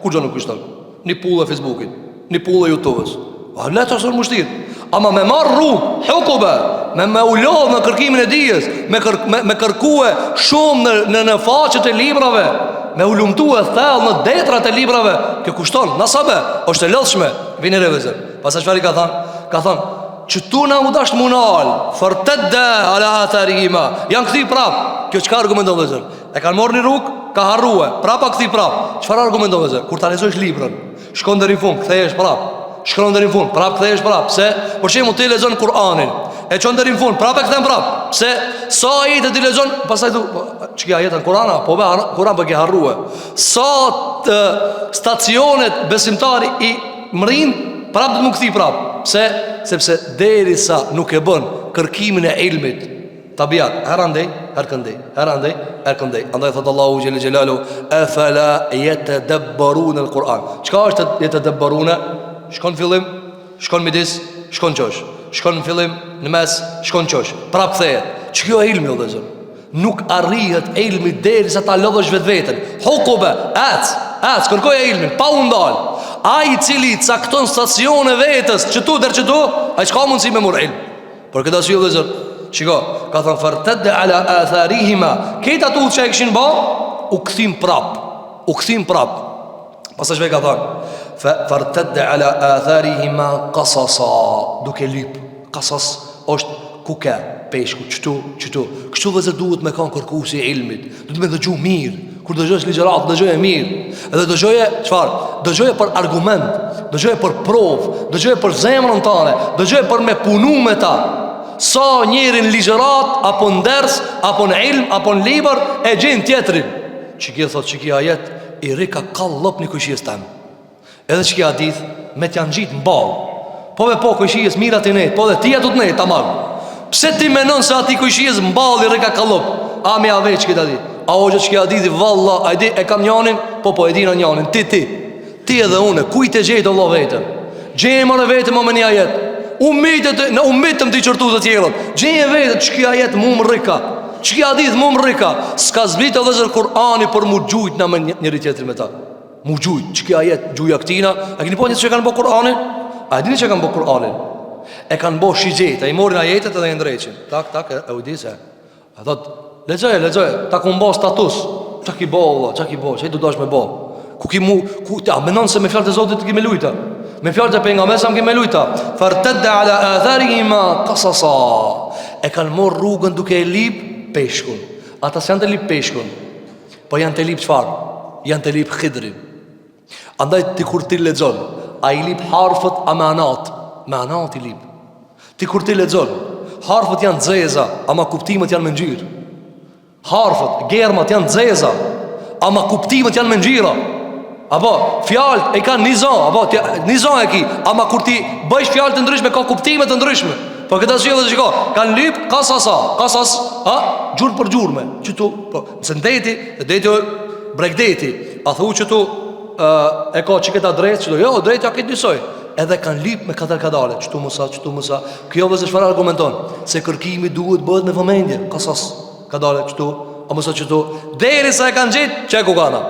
kur do nuk kushton? Një pullë e Facebookit, një pullë e YouTube-s. A le të më shtir. Ama me marr rrugë, hukuba, me u lodh në kërkimin e dijes, me kërkue shumë në faqet e librave, me u lumtue thellë në detrat e librave, kjo kushton. Nasabe, është e lodhshme. Vini revezër. Pastaj çfarë ka thënë? Ka thënë, që tu na u dash munal, fartadda ala atharihima. Janë kthi prap. Kjo çka argumenton vëllazër? E kanë marrë në rrugë, ka harrua, prapa kthi prap. Çfarë argumenton vëllazër? Kur ta lexosh librin, shkon deri në fund, kthehesh prap. Shkron deri në fund, prap kthehesh prap. Pse? Për shembull ti lexon Kur'anin, e çon deri në fund, prap e kthen prap. Pse? Sa ajete ti lexon, pastaj thu, çka ajete në Kur'an, po be Kur'an po ke harrua. Sa stacionet besimtari i mrin, prap do të më kthi prap. Pse? Sepse derisa nuk e bën kërkimin e ilmit, tabiat, herandej, herkëndej, herandej, herkëndej. Andaj thot Allahu xhel xelalu, afala yatadabbaruna al-Quran. Çka është yatadabbaruna? Shkon fillim, shkon midis, shkon qosh. Shkon në fillim, në mes, shkon qosh. Prap kthehet. Ç'kjo e ilmi o dhe zot? Nuk arrihet ilmi derisa ta lodhësh vetveten. Hukuba, ec, kërkoj e ilmin, pa u ndal. Ai i cili cakton stacione vetës, çtu der çtu, ai s'ka mundësi me mor ilm. Por këtë arsye dhe zot, shiko, ka thënë fartad ala atharihima. Këta tu që kishin bë, u kthim prap. Pastaj çfarë ka thënë? Fartad ala atharihima qasasa. Duke lyp. Qasas është kuka, peshku, çtu. Kështu vëzë duhet me kanë kërkuesi i ilmit. Duhet me dëgju mirë. Kur dëgjosh ligjërat, dëgjoje mirë. Edhe dëgjoje çfarë? Dëgjoje për argument, dëgjoje për provë, dëgjoje për zemrën tënde, dëgjoje për me punu me ta. Sa njërin ligjërat, apo në ders, apo në ilm, apo në libër, e gjen tjetrin. Çiki thot, çiki ajet, i rika kallop një kushjes tem. Edhe çiki hadith, me t'janë gjit mball. Po me po kushjes mirat i net, po dhe ti ato të net, tamam. Pse ti menon se ati kushjes mball i rika kallop? A me aveç këtë hadith. A o që që hadithi, valla, a di, e kam njanin, po e di në njanin, ti edhe une, kuj të gjejtë Allah vetëm. Gjejë më në vetëm o me një ajet. Umitëm të i qërtu të tjerët. Gjejë vetëm, që kja ajet mu më rika, që kja hadith mu më rika. Ska zbitë edhe zërë Kur'ani për mu gjujtë në me njëri tjetëri me ta. Mu gjujtë, që kja ajet, gjuja këtina. A kini po njëtë që kanë bo Kur'anin? A dini që kanë bo Kur'anin? E kanë bo shigjet, a i morin ajetet edhe i ndreqin. Tak, e udise. A thot, lexoje, ta ku mbo status. Qa ki bo, qa i du dash me bo. Menon se me fjallët e Zotit të kime lujta. Me fjallët e pejgamberit më kime lujta. Fartadda ala atharihima qasasa. E kanë morë rrugën duke e lip peshkun. Ata s'janë të lip peshkun, po janë të lip çfarë? Janë të lip Khidrin. Andaj ti kur ti lexon, ai lip harfët a me anat i lip. Ti kur ti lexon, harfët janë xeza, ama kuptimet janë me ngjyrë. Harfët, germat janë xeza, ama kuptimet janë me ngjyra. Apo fjalët e kanë nizon e ki, ama kur ti bësh fjalë të ndryshme ka kuptime të ndryshme. Po këtë arsye dhe shiko, kanë lyp qasas, gjurmë për gjurmë. Çtu, po, se deti bregdeti, a thu çtu e ka çiketa drejt, çtu, jo, drejt ja këtë njësoj. Edhe kanë lyp me katër kadale, çtu mësa. Kjo vëzë çfarë argumenton? Se kërkimi duhet bëhet me vëmendje, qasas, kadale çtu, a mësa çtu. Derisa e kanë gjetë, çe ku kanë.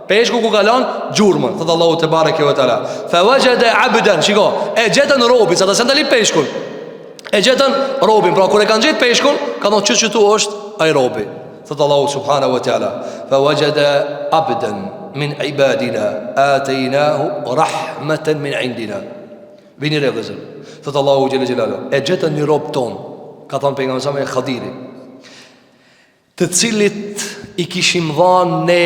Peshku ku kalon gjurmën. Thot Allahu te bareke ve teala. Fa wajada 'abdan, shiko, e gjetën robin, sa ta sendali peshkun. E gjetën robin, pra kur e kanë gjetë peshkun, kanë thënë çu është ai robi. Thot Allahu subhanahu wa taala. Fa wajada 'abdan min ibadina ataynahu rahmatan min indina. Vini rrezë. Thot Allahu xhel xelalu. E gjetën një rob ton, ka thënë pejgamberi sa me Khadirin, të cilit i kishim dhënë ne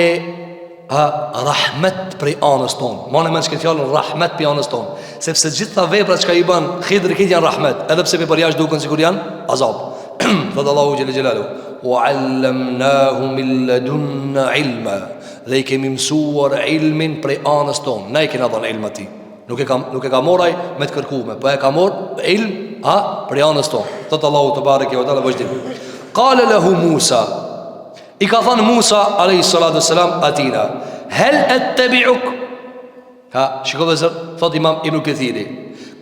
rahmet prej anës tonë. Mane me në shket fjallën rahmet për anës tonë, sepse gjitha veprat që ka i ban Khidri këtë janë rahmet, edhe pse për jashtë duken sikur janë azab. Thëtë Allahu Gjellë Gjellalu, wa allamnahu min ladunna ilma, dhe i kemi mësuar ilmin prej anës tonë. Ne i kena dhënë ilma ti, nuk e ka moraj me të kërkume, po e ka mor ilm prej anës tonë. Thëtë Allahu të barek e vëtala vëzhdim. Kale lehu Musa, i ka thënë Musa a.s. atina, hel et të biuk. Shiko dhe zër, thot imam Ibn Kathiri,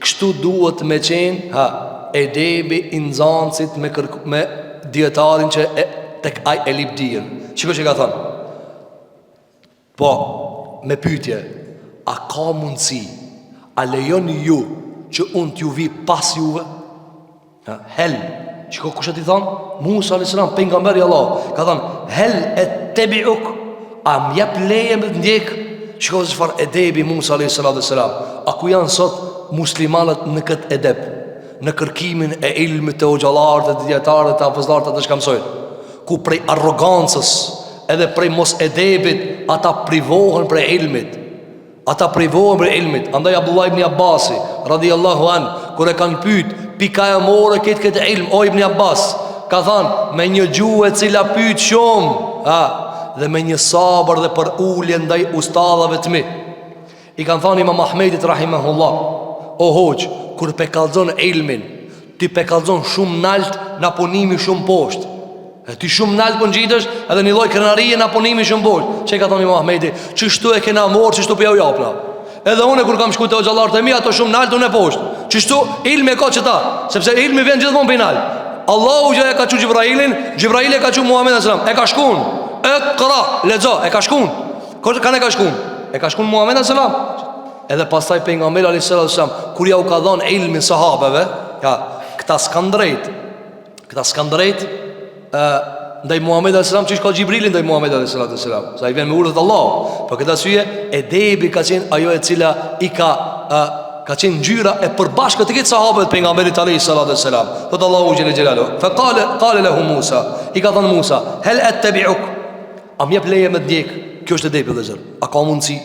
kështu duhet me qenë edebi inzancit me djetarin që tek aj e lip dijen. Shiko që ka thënë, po, me pytje, a ka mundësi, a lejon ju që unë t'ju vi pas juve? Hel, shiko kushet i thënë, Musa a.s. pejgamberi Allah, ka thënë, hel et të biuk, a mjep leje me të ndjek? Shiko se çfarë edebi Musa a.s. A ku janë sot muslimanët në këtë edeb, në kërkimin e ilmit të hoxhallarët, të dietarët, të hafizlarët të shkamsojnë, ku prej arrogancës edhe prej mos edebit ata privohen prej ilmit. Ata privohen prej ilmit. Andaj Abdullah ibn Abbasi radhiyallahu an, kur e kanë pyet pika e more këtë ilm, o ibn Abbas, ka thënë me një gjuhë e cila pyet shumë, dhe me një sabër dhe për ullje ndaj ustadhave të mi. I kanë thënë Imam Ahmedit rahimahullah, o hoq, kur pe kallzon ilmin, ti pe kallzon shumë nalt, na punimi shumë poshtë. E ti shumë nalt po ngjitesh, edhe një lloj krenarie na punimi shumë poshtë. Çe ka thënë Imam Ahmedi, çështu e kena marrë, çështu po ju japna. Edhe unë kur kam shkuar te xhallarët e mi, ato shumë nalt unë poshtë. Çështu ilmi ka çeta, sepse ilmi vjen gjithmonë pe nalt. Allahu ja ka thënë Jibrailin, Jibraili e ka thënë Muhamedit sallallahu alaihi wasallam, e ka shkuën. Iqra, lexo, e ka shkuën. Kanë e ka shkuën? E ka shkuën Muhamedi sallallahu alaihi wasallam. Edhe pastaj pejgamberi alayhis salam, kur ja u ka dhënë ilmin sahabeve, këta s'kan drejt, ndaj Muhamedit alayhis salam, çish ka Xhibrilin ndaj Muhamedit alayhis salam. Sa i vjen me urdhët e Allahut. Për këtë arsye, edebi ka qenë ajo e cila i ka qenë ngjyra e përbashkët të këtë sahabët pejgamberit alayhis salam. Thot Allahu xhelel xhelalu, fa qala lahu Musa, i ka thënë Musa, hel attabi'uk, a më jep leje me ndjek? Kjo është edebi dhe zër. A ka mundsi?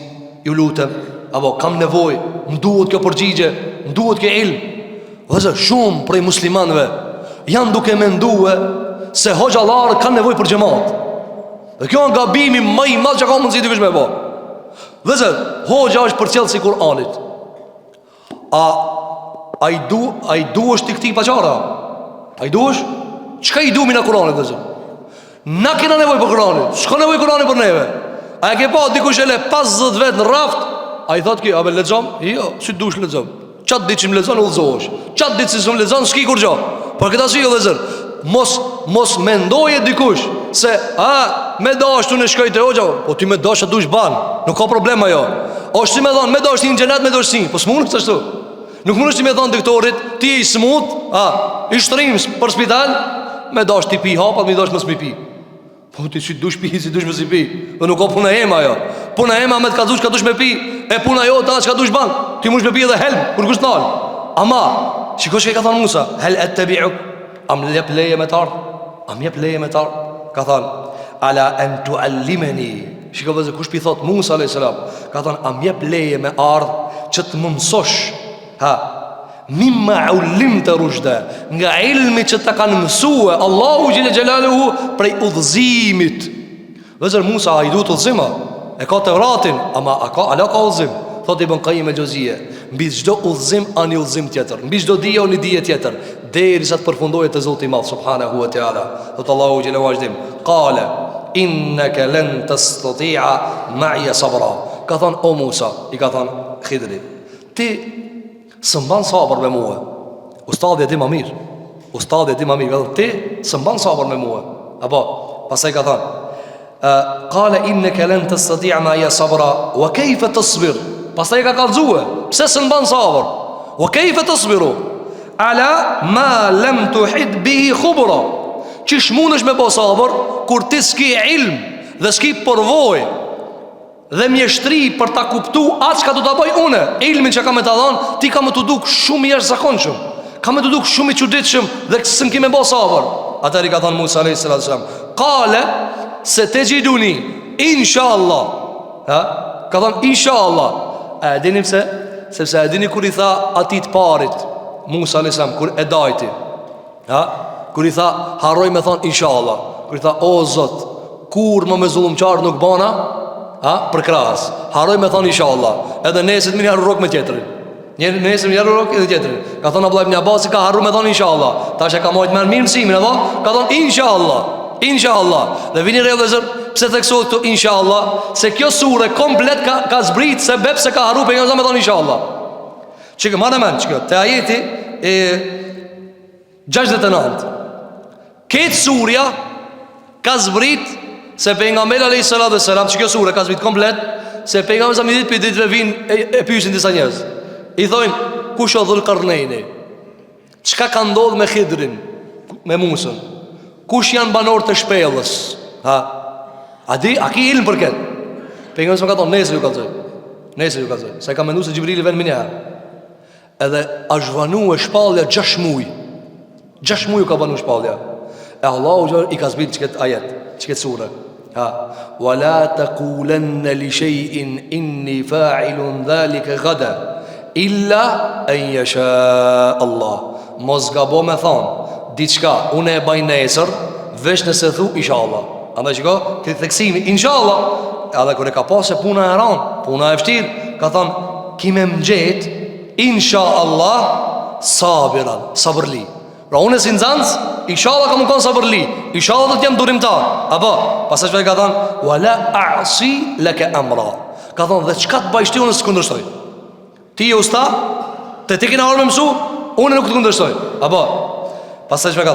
Ju lutem, apo kam nevojë, më duhet kjo përgjigje, më duhet kjo ilm. Vëzë, shumë prej muslimanëve janë duke menduar se hoxhallarët kanë nevojë për xhamat. Dhe kjo është gabimi më i madh që ka mundësi dikush me bë. Vëzë, hoxha është përcjell si Kur'anit. A i duhesh ti këtij paçara? A i duhesh? Çka i duami në Kur'anin vëzë? Na kena nevojë për Kur'anin. S'ka nevojë Kur'ani për neve. A e ke pa dikush e le 50 vet në raft? A i thot ki, a be lexom? Jo, si dush lexom. Qatë ditë që më lexon udhëzohesh. Qatë ditë që më lexon s'ki kur gjë. Por këtë arsye vëllazër, mos mendoje dikush se me dashtu në shkoj te hoxha, po ti me dashë dush ban. Nuk ka problem ajo. Ose si më thon, me dashë në xhenet me dashë, po s'mund të ashtu. Nuk mundesh ti më thon doktorit, ti je i smut, i shtrims për spital, me dashë ti pi hapat, me dashë mos mi pi. Po ti si dush pi, si dush mos i pi. Po nuk ka puna ema ajo. Puna ema me të kazush ka dush me pi, e puna jo ta çka dush ban. Ti mund të pi edhe helm, kur kush nal. Ama, shikosh që ka thënë Musa, hel attabi'uk, am jep leje me tar? Am jep leje me tar? Ka thënë, ala an tuallimani. Shikosh kush pi thot Musa alayhis salam, ka thënë am jep leje me ardh që të më mësosh, mimma ullimta rushda, nga ilmi që ta kanë mësue Allahu xhel xelaluhu prej udhëzimit. Vëzër Musa a i duhet udhëzima, e ka Tevratin, ama ala ka udhëzim. Thot Ibn Qayyim el-Juzeyy, mbi çdo udhëzim ani udhëzim tjetër, mbi çdo dije ani dije tjetër, derisa të përfundohet te Zoti i Madh subhanahu wa taala. Thot Allahu xhel xelaluhu, qala innaka lan tastati'a ma'iya sabra. Ka thon o Musa, i ka thon Khidri, ti s'mban sabër me mua. Ustadi e di më mirë. Ustadi e di më mirë, ka thon ti s'mban sabër me mua. Apo pastaj ka thon qala innaka lan tastati'a ma'iya sabra wa kayfa tasbir. Pastaj ka kallzue, pse s'mban sabër? Wa kayfa tasbiru ala ma lam tuhid bihi khubra. Qish mundesh me bo sabër kur ti s'ki ilm dhe s'ki përvojë dhe mjeshtri për ta kuptu atë që ka du të bëj une. Ilmin që ka me të dhanë, ti ka me të duk shumë i jashtëzakonshëm, ka me të duk shumë i çuditshëm dhe sën ki me bo sabër. Atëri ka thonë Musa a.s. Kale se te gjiduni inshallah, Ha? Ka thonë inshallah. E dini pse? Sepse e dini kur I tha atit parit Musa a.s. kur e dajti, ha? Kur I tha harroj me thonë inshallah. Kur I tha o Zot, kur më me zullumqar nuk bana, ha? Për krahas. Harroj me thonë inshallah. Edhe nesër më harru rok me tjetrin. Njëri nesër më harru rok edhe tjetrin. Ka thonë Abdullah ibn Abbas ka harru me thonë inshallah. Tash e ka marrë më mirë mësimin apo? Ka thonë inshallah. Inshallah. Dhe vini re vëllezër, pse theksohet këtu inshallah? Se kjo sure komplet ka zbrit sebeb se ka harru pejgamberi me thonë inshallah. Çka më mend çka? Te ajeti e 69. Këtë surja ka zbrit se pejgamberi alayhis salam, që kjo sure ka zbrit komplet se pejgamberi sa midit për ditëve vinë e pyesin disa njerëz. I thojnë kush o Dhul-Qarnaini? Çka ka ndodhur me Khidrin, me Musën? Kush janë banor të shpellës? Ha? A ki ilm për këtë? Pejgamberi më ka thonë nesër ju kallzoj. Nesër ju kallzoj. Sa ka menduar se Xhibrili vjen më një herë. Edhe a zhvanu e shpallja 6 muj. 6 muj ka banu shpallja. E Allahu I ka zbrit qëket ajet, qëket sure, ha? Wa la taqulanna li shay'in inni fa'ilun dhalika gada illa an yasha Allah. Mos gabo me thonë diçka unë e baj nesër, veç nëse thu inshallah. Andaj shiko, këtë theksimi inshallah. Edhe kër e ka pasë puna e ran, puna e vështirë, ka thonë kime mëgjet inshallah sabiran, sabërli. Pra unë e si nëzans, inshallah ka më konë sabërli, inshallah të t'jem durimtar. Apo, pasaj që ka thonë wala a'si leke amra. Ka thonë dhe qka të bajshti unë së këndërshtoj. Ti e usta, të ti kina orë me mësu, unë nuk të këndërshtoj. Apo, pasaj që ka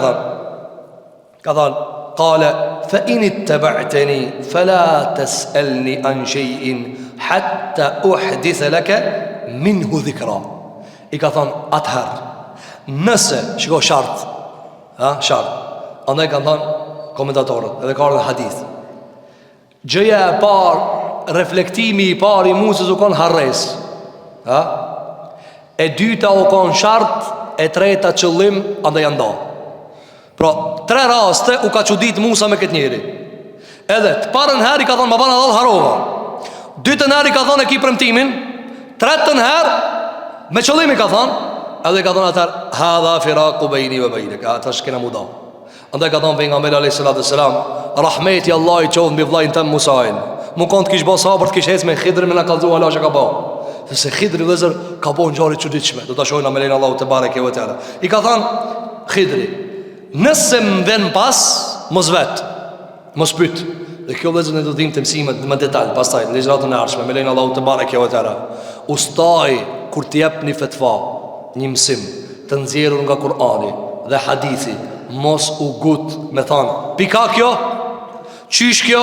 thonë, qale fa in ittaba'tani fala tas'alni an shay'in hatta uhditha laka minhu dhikra. I ka thonë atëherë nëse, shiko shart, ha, shart. Andaj kanë thonë komentatorët, edhe ka ardhur hadith. Gjëja e parë, reflektimi I parë I Musës u konë harres, ha? E dyta u konë shart, e treta qëllim, andaj janë nda. Pra, 3 raste u ka çudit Musa me këtë njeri. Edhe të parën herë I ka thonë ma bana dhallë harova. Dytën herë I ka thonë e ki premtimin. Tretën herë me qëllimi ka thonë. Edhe ka thonë atër hadha firaku bejni ve bejnik. Ata shkena muda. Andaj ka thonë pejgamberi alayhis salam, rahmeti Allah I qovë mbi vllajin tëm Musain. Mu konë të kish bo sabër, të kish hec me Khidrin me në kalzu ala që ka bo. Se Khidri vëzër ka bo në gjari çuditshme. Do të shojnë me lejnë Allahu te bareke ve teala. I ka thonë Khidri, nëse më ven pas, mos vet, mos pyt. Dhe kjo vëzër në do dhim të mësimet më detalj. Pastaj në legjratën e ardhshme me lejnë Allahu te bareke ve teala. Ustaj kur të jep një fetva, një mësim të nxjerrur nga Kur'ani dhe hadithi, mos u gut me thanë pika kjo, qysh kjo,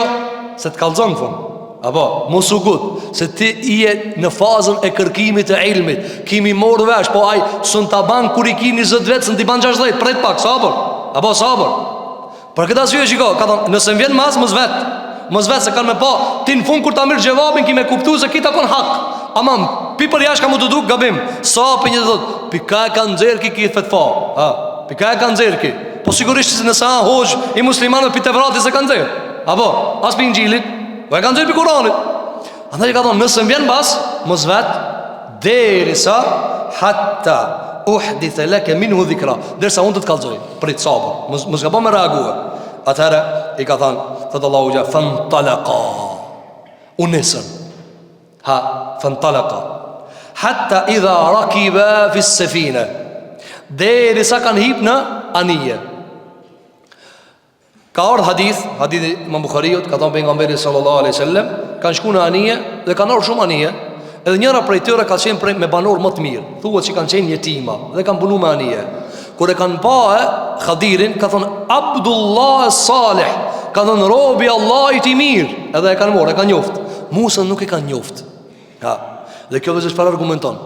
se të kallzon në fund. Apo, mos u gut, se ti je në fazën e kërkimit të ilmit. Kimi morë vesh, po aj sën të ban kur I ki 20 vetë, sën t'i ban 60, pret pak, sabër. Apo, sabër. Për këtë asyje shiko, ka thonë, nëse më vjen mas, mos vetë, se kanë me pa, ti në fund kur ta mirë gjevabin, ki me kuptu se kita kon hak. Amam, pi për jash ka mu të duk gabim. Sa për një të dhët, pi ka e ka nëzirë ki fetfa, ha? Pi ka e ka nëzirë ki. Po sigurisht që nëse a hoxh I muslimanëve pi të vrati se ka nëzirë. Apo, as pi Injilit, po e ka nëzirë pi Kuranit. Andaj ka thonë, nëse më vjen bas, mos vetë, derisa hatta uhditha laka minhu dhikra. Derisa unë të kallzoj, prit sabër, mos gabon me reague. Atëherë I ka thonë, thëtë Allahu gja, fantalaqa, unisën. Ha, fantalaqa hatta idha rakiba fi s-safina, derisa kanë hip në anije. Ka ardhur hadithi Imam Buhariut, ka thënë pejgamberi sallallahu alaihi wasallam, kanë shkuar në anije dhe kanë ardhur shumë anije. Edhe njëra prej tyre ka qenë me banor më të mirë. Thuhet që kanë qenë jetima dhe kanë punuar me anije. Kur e kanë pa Khadirin, ka thënë Abdullah salih, ka thënë robi Allahit I mirë. Edhe e kanë marrë, e kanë njoft. Musa nuk e kanë njoft. Ha. Dhe kjo vëzhgë çfarë argumenton?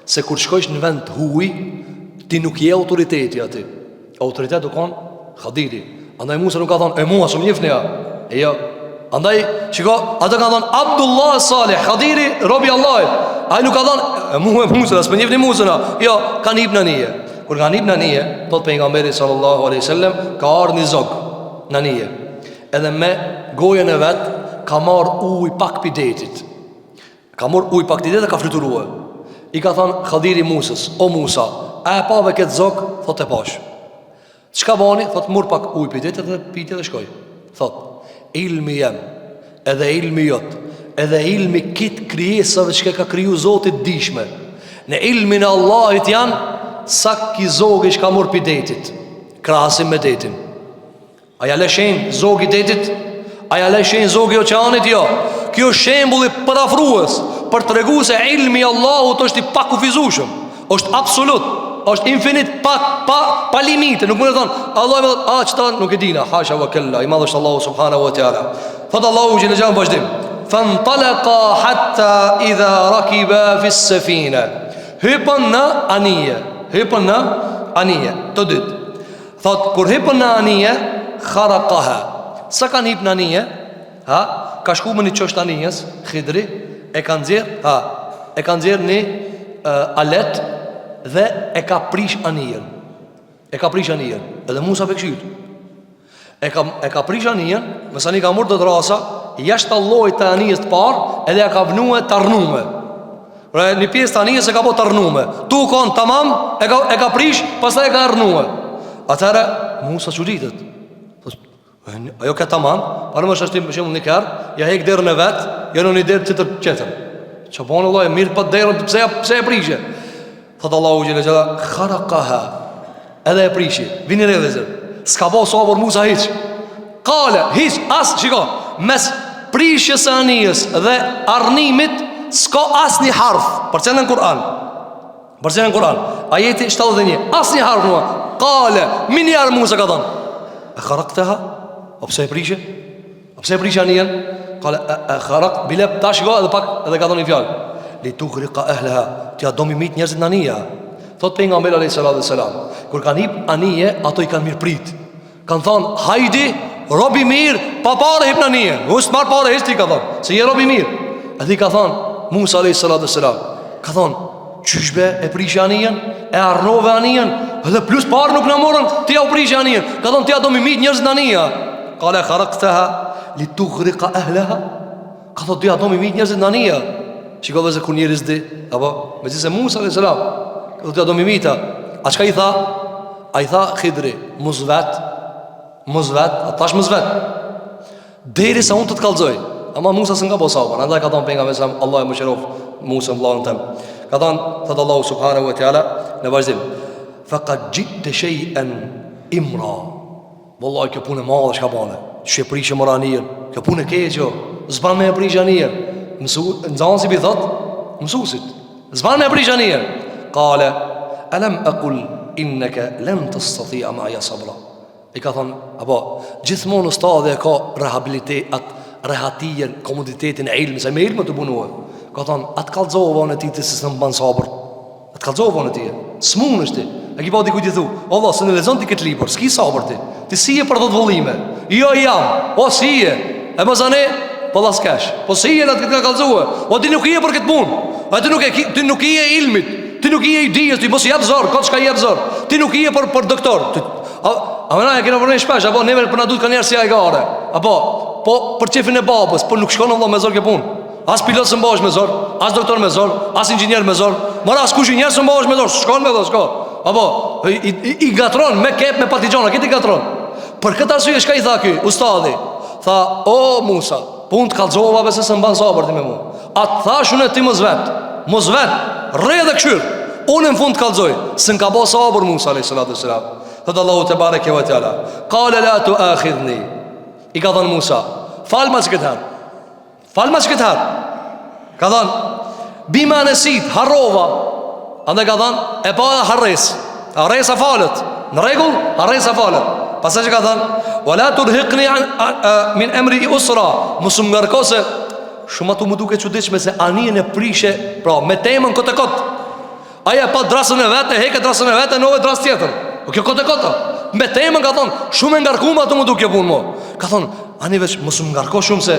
Se kur shkojsh në vend huj, ti nuk je autoriteti aty. Autoritet do kon Khadiri. Andaj Musa nuk ka thonë, mua s'u njefni ja. Jo. Andaj, shiko, ata ka thonë Abdullah salih, Khadiri robi Allahit. Ai nuk ka thonë, mua Musa, s'u njefni Musa. Jo, kanë hip në nije. Kur kanë hip në nije, thot pejgamberi sallallahu alaihi wasallam, ka ardhur një zog në nije. Edhe me gojën e vet ka marr ujë pak pidetit. Ka marr ujë pak pidetit dhe ka fluturue. I ka thënë Khadiri Musës: "O Musa, a e pave këtë zog?" Thot: "E pash." "Çka bani?" Thot: "Mur pak ujë pidetit dhe piti dhe shkoj." Thot: "Ilmi jem, edhe ilmi jot, edhe ilmi kit krijesave që ka kriju Zoti dishme. Në ilmin e Allahit janë sa ki zogi që ka mur pidetit, krahasim me detin. Aja le shenjë zogi detit? Aja le shenjë zogi oqeanit? Jo. Kjo shembulli parafrues për të regu se ilmi Allahut është i pakufizueshëm, është absolut, është infinit, pa limite. Nuk më në thonë Allah me thotë, qëta nuk e dina. Hasha wa kella, i madhështë Allahu subhanahu wa ta'ala. Thotë Allahu që në gjanë vazhdim: "Fantalaka hatta idha rakiba fis safina." Hypën në anije. Hypën në anije. Të dytë. Thotë, kur hypën në anije, kharaqaha. Sa kanë hypë në anije? Ka shku me një qështë anijes, Khidri, e kanë nxjerr një alet dhe e ka prish anijen. Edhe Musa pe këshyt. E ka prish anijen, mësani ka murë të rasa, jashtë allojt të anijes të parë, edhe e ka vnue të arnume. Një pjesë të anijes e ka po të arnume. Tu konë tamam, e ka prish, pastaj e ka arnume. Atëherë, Musa qëritet. Ajo ka tamam, parë më shashtim për shemë një kërë, ja hek derën e vetë, ja në një derë qëtër. Që bonë Allah e mirë për derën, pse e prishe? Thotë Allahu gjele gjela, kharaqaha, edhe e prishe. Vini re dhe zërë, s'ka bo sabër Musa hiq. Kale, hiq, as, shiko, mes prishjes e anijes dhe arnimit, s'ka as një harf, përcene në Kur'an, ajeti 71, as një harf nua. Kale, minjarë Musa ka thonë, e kharaqtaha? O pse e prishe? O pse e prishe anijen? Kale, e kharaq, bile ta shiko edhe pak edhe ka thonë një fjallë: "Li tughriqa ahleha", t'ja do mi mit njerëzit në anija. Thot pejgamberi alayhis salam, kur kanë hip anije, ato i kanë mirë prit. Kanë thonë, hajdi, robi mirë, pa pare hip në anije. Usë marë pare, hishti ka thonë, se je robi mirë. Edhe i ka thonë, Musa alayhis salam, ka thonë, qyshbe e prishe anijen, e arnove anijen, edhe plus parë nuk në morën, t'ja u prishe anijen. Ka thonë, t'ja do mi mit njerëzit në anija. Kale, kharaqtaha li tughriqa ahleha. Ka thotë, t'ja do mi mit njerëzit në anija. Shiko dhe se kur njerëz di, apo me zise Musa alayhis salam, t'ja do mi mita. A qka i tha? A i tha Khidri, muzvet, atash muzvet, deri sa unë të t'kallzoj. Ama Musa së nga po sabër. Andaj ka thonë penga me samë, Allah e më qerof Musa më vlarën tem. Ka thonë, thëtë Allahu subhanahu wa ta'ala në vazhdim: "Faqad ji'ta shay'an imra." Wallahi kjo punë e madhe çka bane. Që e prishë moranijen. Kjo punë e keqë, zban me e prishë anijen. Nxënësi bi thot, mësuesit, zban me e prishë anijen. Kale, alam aqul innaka lan tastati'a ma'a sabra. I ka thonë, apo gjithmonë ustadi e ka rehabilitet, atë rehatijen, komoditetin e ilmi, se me ilmi të punue. Ka thonë, atë kallzova në ti të se së në banë sabër. Atë kallzova në ti e s'mun është ti. E ki pa dikuj ti thu, Allah, se në lezon ti këtë libër, s'ki sabër ti. Ti si e për dhëtë vëllime. Jo jam, o si e. E më zane, po dha s'kesh. Po si e në të këtë ka kallzove. O ti nuk i e për këtë punë. Ti nuk i e ilmit. Ti nuk i e i dijes, ti mos i jep zor, ka çka i jep zor. Ti nuk i e për doktor. A mëna e kena përnej shpesh, apo neve për na duhet ka njerë si a e gare. Apo, po për qefin e babës, po nuk shkon Allah me zor ke punë. As pilot së mbash me zor, as doktor me zor, as inxhinier me zor. Mara as kush inxhinier së mbash me zor, shkon me zor, shko. Apo, i gatron me kep, me patligjona, këtë i gatron. Për këtë arsye shka i tha ky, ustadi? Tha, o Musa, punë të kallzova bese së mban sabër ti me mu. Atë thashun e ti mos vet, rre dhe këshyr. Unë në fund të kallzoj, së n'ka bo sabër Musa alayhis salam. Thëtë Allahu te bareke ve teala, qale la tuakhidhni. I ka thënë Musa, falma që këtë herë. Ka thënë, bima nesit, harrova. Andë ka thënë, e pa edhe harresa falët. Në regull, harresa falët. Pasaj që ka thënë, wala turhiqni min emri i usra. Musë më ngarko se shumë atu më duke çuditshme se anijen e prishe, pra me temën kote kotë. Aja pa drasën e vetë, heke drasën e vetë, e nove drasë tjetër. O kjo kote kote. Me temën ka thonë, shumë e ngarkume atu më duke punë mo. Ka thonë, ani veç mësë më ngarko shumë se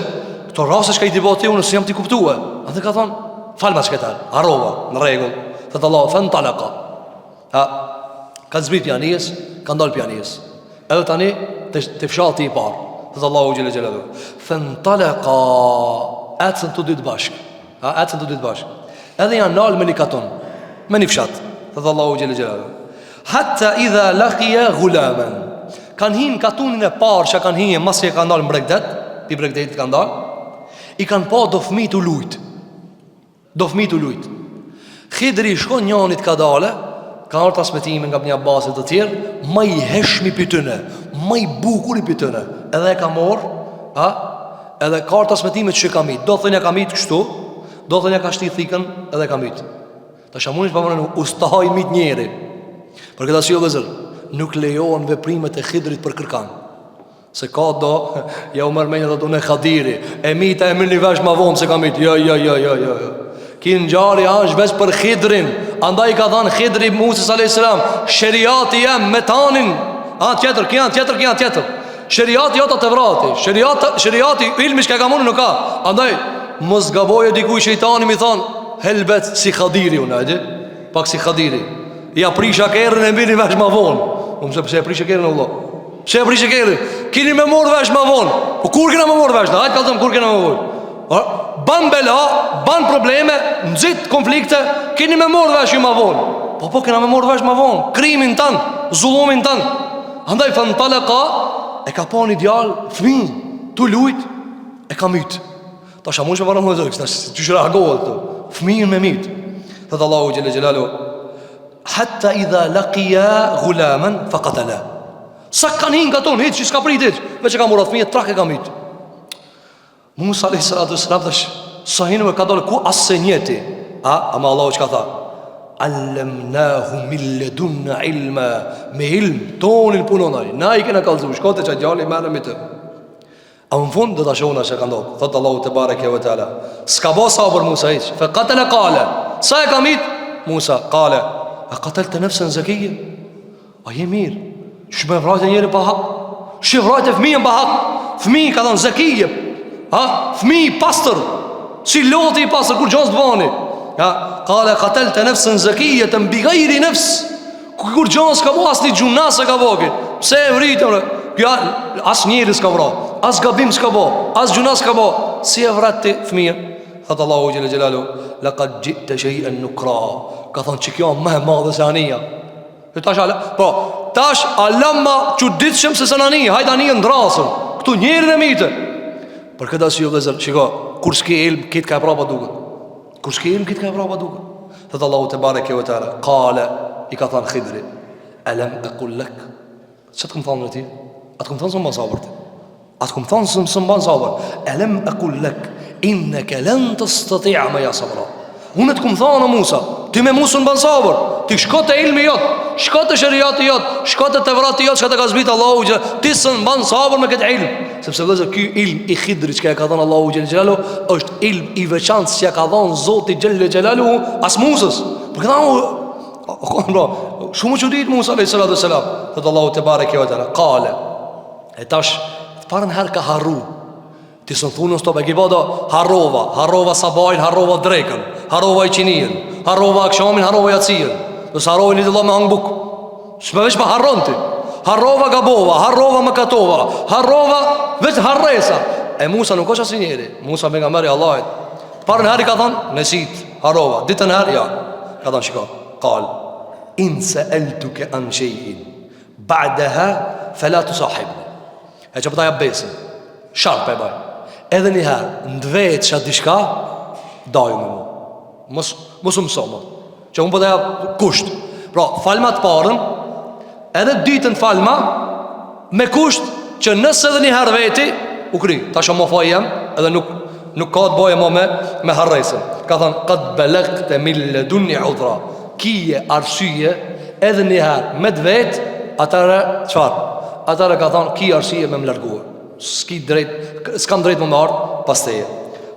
këto rase që ka i diboti unë së jam t'i kuptue. A dhe ka thonë, falma që këtar, arrova, në regull. Thëtë Allah, fën talaka. Ka zbrit pjanijes, ka ndoll pjanijes. Edhe tani të fshati i parë. Thëtë Allahu xhelle xhelalu. Fantalaqa, ecën të dytë bashk. Ecën të dytë bashk. Edhe janë nalë me një katon, me një fshat. Thëtë Allahu xhelle xhelalu. Hatta idha laqiya ghulaman. Kanë hinë katunin e parë që kanë hinë mas që e kanë dalë në Bregdet, pi Bregdetit kanë dalë, i kanë pa do fëmi të lujt. Do fëmi të lujt. Khidri shkon njanit ka dale, ka arë transmetime nga një Abbasit të tjerë, ma i heshmi për tëne, ma i bukur i për tëne. Edhe e ka morë, edhe ka arë transmetime që ka mitë. Do thënja ka mitë kështu, do thënja ka shti thikën edhe ka mitë. Ta shamunisht pa përnë ustahaj mitë njeri. Për këtë asyjo vëzër, nuk lejohen veprimet e Khidrit për kërkan. Se ka do, ja u mërmenja dhe do në Khadiri, e mita e mërë një vesh ma vonë se ka mitë. Jo. Kinë gjari është vesh për Khidrin. Andaj ka dhanë Khidri Musa a.s. Shëriati jem me tanin. Tjetër. Shëriati jota të vrati. Shëriati ilmi shka ka munu nuk ka. Andaj, mos gaboje dikuj shëjtani mi thonë, helbet si Khadiri unë, pak si Khadiri. Ja prisha kerën e mbini vesh ma vonë. Pëse e prisha kerën e ullo? Pëse e prisha kerën? Kini me morë vesh ma vonë. Po kur kina me morë vesh? Hajtë kalëtëm kur kina me morë. Ban bela, ban probleme, nëzit konflikte, kini me morë vesh ju ma vonë. Po kina me morë vesh ma vonë. Krimin tanë, zullumin tanë. Andaj fantalaqa, e ka pa një djallë, fëmi, tu lujt, e ka mytë. Ta shamun që parë më dhe zërë, që shë reagohet të, fëmijën me mytë. Thëtë Allahu xhelle xhelalu, hatta idha laqiya ghulaman faqatala. Sa kanë hinë ka tonë, hitë që s'ka pritit, veç e ka murat fëmijët, trak e ka mytë. Musa a.s. Thash, sa hinë me ka dole ku asë njeti. Ama Allahu që ka tha, allemnahu min ledunna ilma. Me ilm, tonin punonaj. Na i kena kalzu, shkote që gjalli mene me të. A më fund dhe të shona që ka ndodhë. Thotë Allahu të bareke ve ta'ala, s'ka bo sabër Musa iq. Fe katele kale, sa e ka mit? Musa, kale, a katel të nefësën zekije? A je mirë, shme vrajt e njeri pa hak, shme vrajt e fëmijën pa hak. Fëmijë ka thonë zekije, fëmijë pastër, si loti i pastër, kur gjonë së dvani. Kale, katel të nefësën zekije, të mbigajri nefës, kur gjonë s'ka bo, as një gjuna se ka boki. Pse e vritëm, as njeri s'ka vra, as gabim s'ka bo, as gjuna s'ka bo. Si e vrat të fëmijën? Thëtë Allahu xhelle xhelalu, laqad ji'ta shay'an nukra. Ka thonë që kjo më e madhe se anija. Tash alamma që ditëshëm se anija. Hajtë anija ndrasën, këtu njerin e mitë. Për këtë asë jo vëzër, shiko, kur s'ke ilm, kitë ka e prapa duket. Kur s'ke ilm, kitë ka e prapa duket. Thëtë Allahu të bareke ve ta'ala, kale, i ka thonë Khidri, alam aqul lak. Që të këmë thonë në ti? A të këmë thonë së mba sabër ti? A të këmë thonë së mba sabër? Alam aqul lak, inneke len të stëtia me ja sabra. Unë të këmë thonë Musa, ti me Musa në ban sabër, ti shko të ilmi jotë, shko të shëriati jotë, shko të të vrati jotë, shko të ka zbitë Allahu gjë, ti së në ban sabër me këtë ilm. Sepse vëzër, kjo ilm i Khidri që ka ka thonë Allahu Gjellë është ilm i veçantë që ka thonë Zoti Gjellë Gjellalu as Musës. Për këta shumë që ditë Musa a.s. Thëtë Allahu të bareke ve ta'ala, kale, e tash, parën herë ka harru. Ti së në thunë në stop, e ki bada harrova sabajnë, harrova drekën, harrova i qinijën, harrova akshamin, harrova jacijën. Nësë harrova një të Allah me hangë buk. Shme veç pa harron ti. Harrova gabova, harrova më katova, harrova veç harresa. E Musa nuk është asë njeri. Musa me nga meri Allahit. Parën herë i ka thonë, nësit, harrova. Ditën herë, ja. Ka thonë shiko, kal, in se eltuke anë shejin, ba'deha, felatu sahibni. E që pëta ja besin, sharpe e baj. Edhe njëherë, ndvejt që atë dishka, daju me mu. Mosë mësoma. Që unë pëta ja kusht. Pra, falma të parën, edhe ditën falma, me kusht që nësë edhe njëherë veti, u kry. Ta shumë më fajem, edhe nuk ka të boje më me harresën. Ka thënë, këtë belek të mille dunni udhra. Kije arsyje, edhe njëherë me të vetë, atare, qfarë? Atare ka thënë, kije arsyje me më larguë. S'kam drejt më marë pas teje.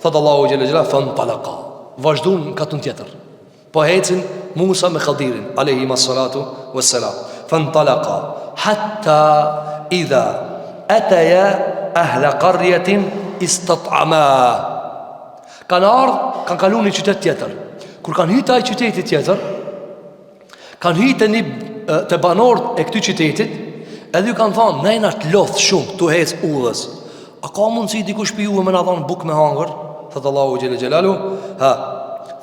Thëtë Allahu Gjellë Gjellë, fën talaka, vazhdun në katën tjetër. Po hecin Musa me Khadirin alayhi as-salatu was-salam. Fën talaka, hatta idha ataja ahla qaryatin istat'ama. Kanë ardhë, kanë kalu një qytet tjetër. Kur kanë hyta i qytetit tjetër, kanë hyta një të banorët e këty qytetit, edhe ju kanë thonë, nejna të lothë shumë, të hecë udhës. A ka mundësi dikush pi juve me na dhon buk me hangër? Thot Allahu xhel xelalu,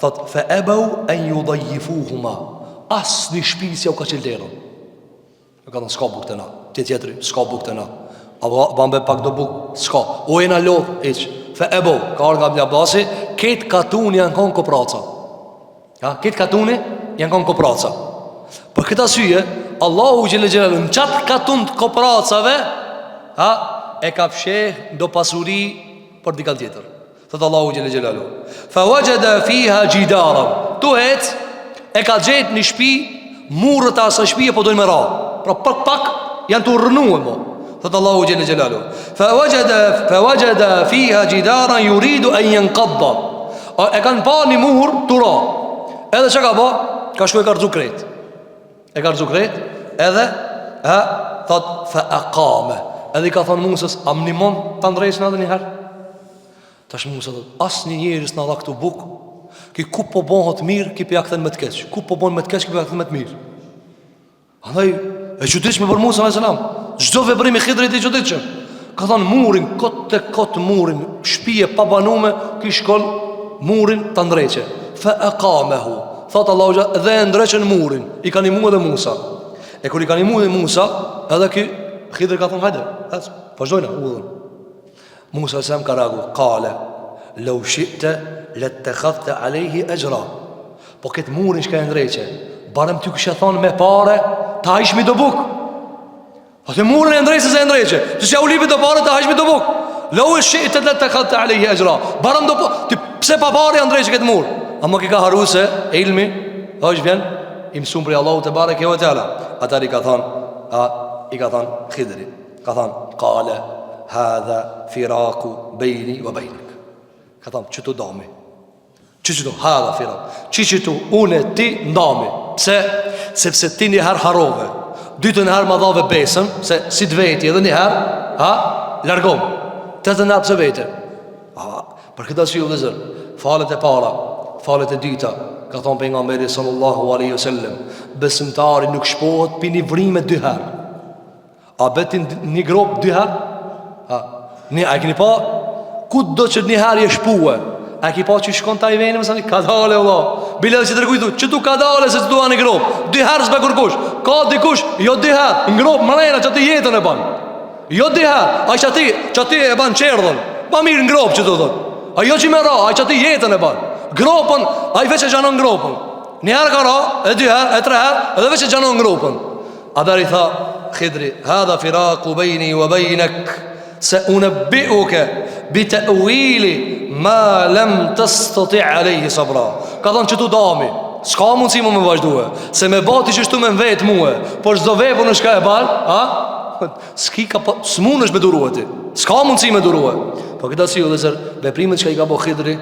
thot fa abu an yudayyifuhuma. Asni shpisja u ka qelderën. Ka thënë s'ka buk të na. Tjetri, s'ka buk të na. Apo bambe pak do buk, s'ka. O e na lodh, hiç. Fa abu, ka ardhur nga Ibn Abbasi, ket katuni janë kon kopraca. Ket katuni janë kon kopraca. Për këtë arsye, Allahu xhel xelalu në çat katun të kopracave, e ka fsheh do pasuri për dikall tjetër. Thot Allahu xhel xelalu, fa wajada fiha jidaran. Tuhet e ka gjetë një shtëpi, murët e asaj shtëpie po dojnë me ra. Pra pak janë të rënuar mo. Thot Allahu xhel xelalu, fa wajada fiha jidaran yuridu an yanqadda. E kanë pa një mur të ra. Edhe çka ka bë? Ka shkuar ka rrezu kret. E ka rrezu kret, edhe thot fa aqama. Edhe i ka thonë Musës, a më nimon të ndrejsh në edhe njëherë? Tash Musa thot, asë një njerës në dha këtu buk, ki ku po bonhët mirë, ki përja këthen me të keq. Ku po bonhët me të keq, ki përja këthen me të mirë. Andaj, e qëtishme për Musa a.s. Gjdo veprim i Khidrit i qëtishme. Ka thonë murin, kotë murin, shpije pa banume, ki shkoll murin të ndreqe. Fa e kamehu. Thotë Allah, dhe e ndreqen murin. I ka një mu edhe Musa. E kër i ka një mu edhe Musa, edhe ki Khidri ka thonë, hajde, vazhdojna, udhën. Musa sem ka ragu, kale, lau shite, let të khadhte alehi e gjra. Po këtë murin shka e ndreqe, barëm ty kështë thonë me pare, ta ishmi do buk. A të murin e ndreqe se e ndreqe, që që ja u lipi do pare, ta ishmi do buk. Lau shite, let të khadhte alehi e gjra. Barëm do pare, pse pa pare e ndreqe këtë mur. Amo ki ka haru se, ilmi, dhe është vjen, imësum për Allahu të bare kjo e tjala. Atar i ka thonë, Khidri, ka thonë, kale, hadha firaku bejni vë bejnik. Ka thonë, qëtu dami. Qëtu, hadha firaku. Qëtu, une ti ndami. Sepse ti njëherë harove, dytë njëherë ma dhave besën, se si të veti edhe njëherë, largom. Të të napë se vete. Për këta si u dhe zërë, falet e para, falet e dyta, ka thonë për nga meri sallallahu aleyhi sallam, besimtari nuk shpohet për një vrime dyherë. A betin një grop dyherë? A e këni pa, ku do që njëherë je shpue? A e këni pa që shkon ta i veni, mësani, ka dale Allah. Bile dhe që të rëkujtu, që tu ka dale se të duha një grop? Dyherë s'be kërkush. Ka dikush, jo dyherë, në grop mërejna që ti jetën e ban. Jo dyherë, a që ti e ban qerdhën. Pa mirë në grop që tu dhët. A jo që me ra, a që ti jetën e ban. Gropën, a i veç e gjanon gropën. Njëherë ka ra, e dyherë, e treherë, edhe veç e gjanon gropën. A dar i tha Khidri, hadha firaku bejni wa bejnek, se unebbiuke bi të uili ma lem të stëti alejhi sabra. Ka thonë që tu dami, s'ka mundësi mu me vazhduhe, se me bati që shtu me vetë muhe, por zdo vepu në shka e balë, s'mun është me duruhe ti, s'ka mundësi me duruhe. Po këta si u dhe zërë, veprimet që ka i ka bo Khidri,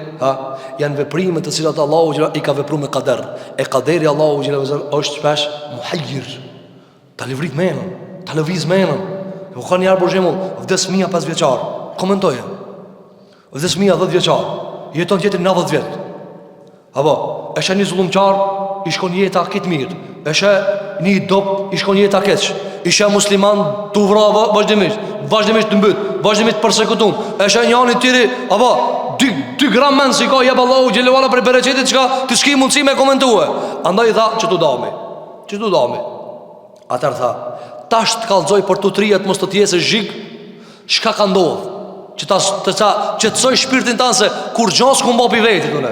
janë veprimet të cilat Allahu gjela i ka vepru me kader. E kaderi Allahu gjela është shpesh muhajjir. Ta livrit menën, ta lëviz menën. U ka njarë për shemull, vdes mija 5 vjeqarë, komentoje. Vdes mija 10 vjeqarë, jeton tjetër 90 vjetë. Apo, eshe një zullumqarë, i shkon jeta kitë mirë. Eshe një dop, i shkon jeta keq. Ishe musliman të uvrava vazhdimisht të mbyt, vazhdimisht përsekutum. Eshe njani tiri, apo, 2 gram men si ka jebë Allahu gjelluala për bereqetit që ka të shki mundësi me komentue. Andaj tha, që tu dami. Atër tha, tash të kalzoj për të trijet mos të tjesë zhig, shka ka ndodhë, që të soj shpirtin tanë se kur gjos ku mbo pi vetit une.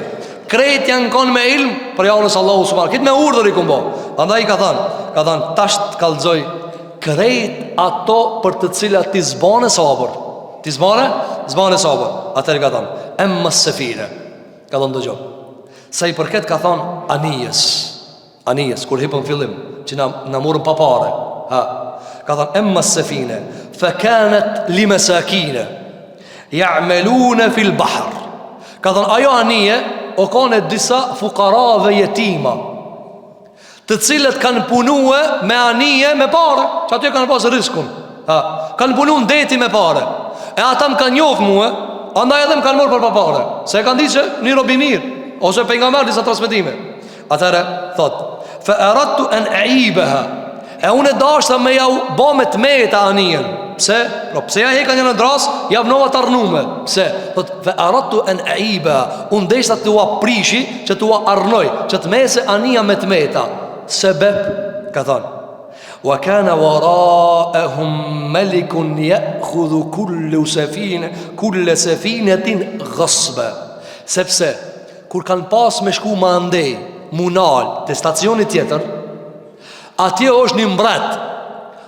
Krejt janë konë me ilm për jaunës Allahu subhanë, kitë me urdhër i ku mbo. Andaj ka thanë, tash të kalzoj krejt ato për të cilat t'i zbane sabër. T'i zbane sabër. Atër ka thanë, emma sefine, ka thanë dë gjohë. Sa i përket ka thanë Anijes, kur hipën fillim, që na morën pa pare. Ka thënë emma sefine, fe kanet li mesakine, ja'melune fil bahar. Ka thënë ajo anije, o kone disa fukarave jetima, të cilët kanë punue me anije me pare, që aty kanë pasë riskun. Kanë punu në deti me pare. E ata më kanë njofë muë, andaj edhe më kanë morë për pa pare. Se kanë di që një robi mirë, ose për nga mërë disa transmitime. Atëre, thotë, fa aradtu an aibaha, e unë dashta me jau ba me të meta anijen. Pse? Pse ja heka një në dras, javnova të arnume. Pse? Thot, fe aratu en eiba, unë deshta të ua prishi, që të ua arnoj, që të mese ania me të meta. Sebeb, ka thonë, wa kana waraahum malikun ya'khudhu kull safinatin ghasba. Sepse kur kanë pas me shku ma ndej, munal te stacioni tjetër, atje është një mbret.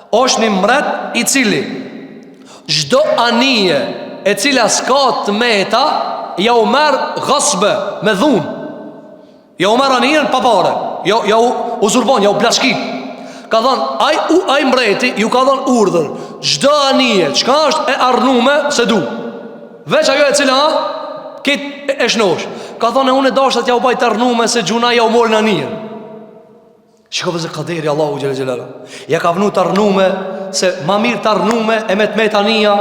Është një mbret i cili çdo anije e cila s'ka të meta, ja u merr ghasbe me dhun. Ja u merr anijen pa pare. Ja u uzurpon, ja u plashkit. Ka thonë, ai mbreti ju ka thonë urdhër, çdo anije, çka është e arnume se du. Veç ajo e cila këtë e shnosh. Ka thonë, unë e dashtë të ja u bajt arnume se gjuna ja u morë në anijen. Shikove se kaderi Allahu Gjellë Gjellë. Ja ka vënu të arnume, se ma mirë të arnume e me të met anija,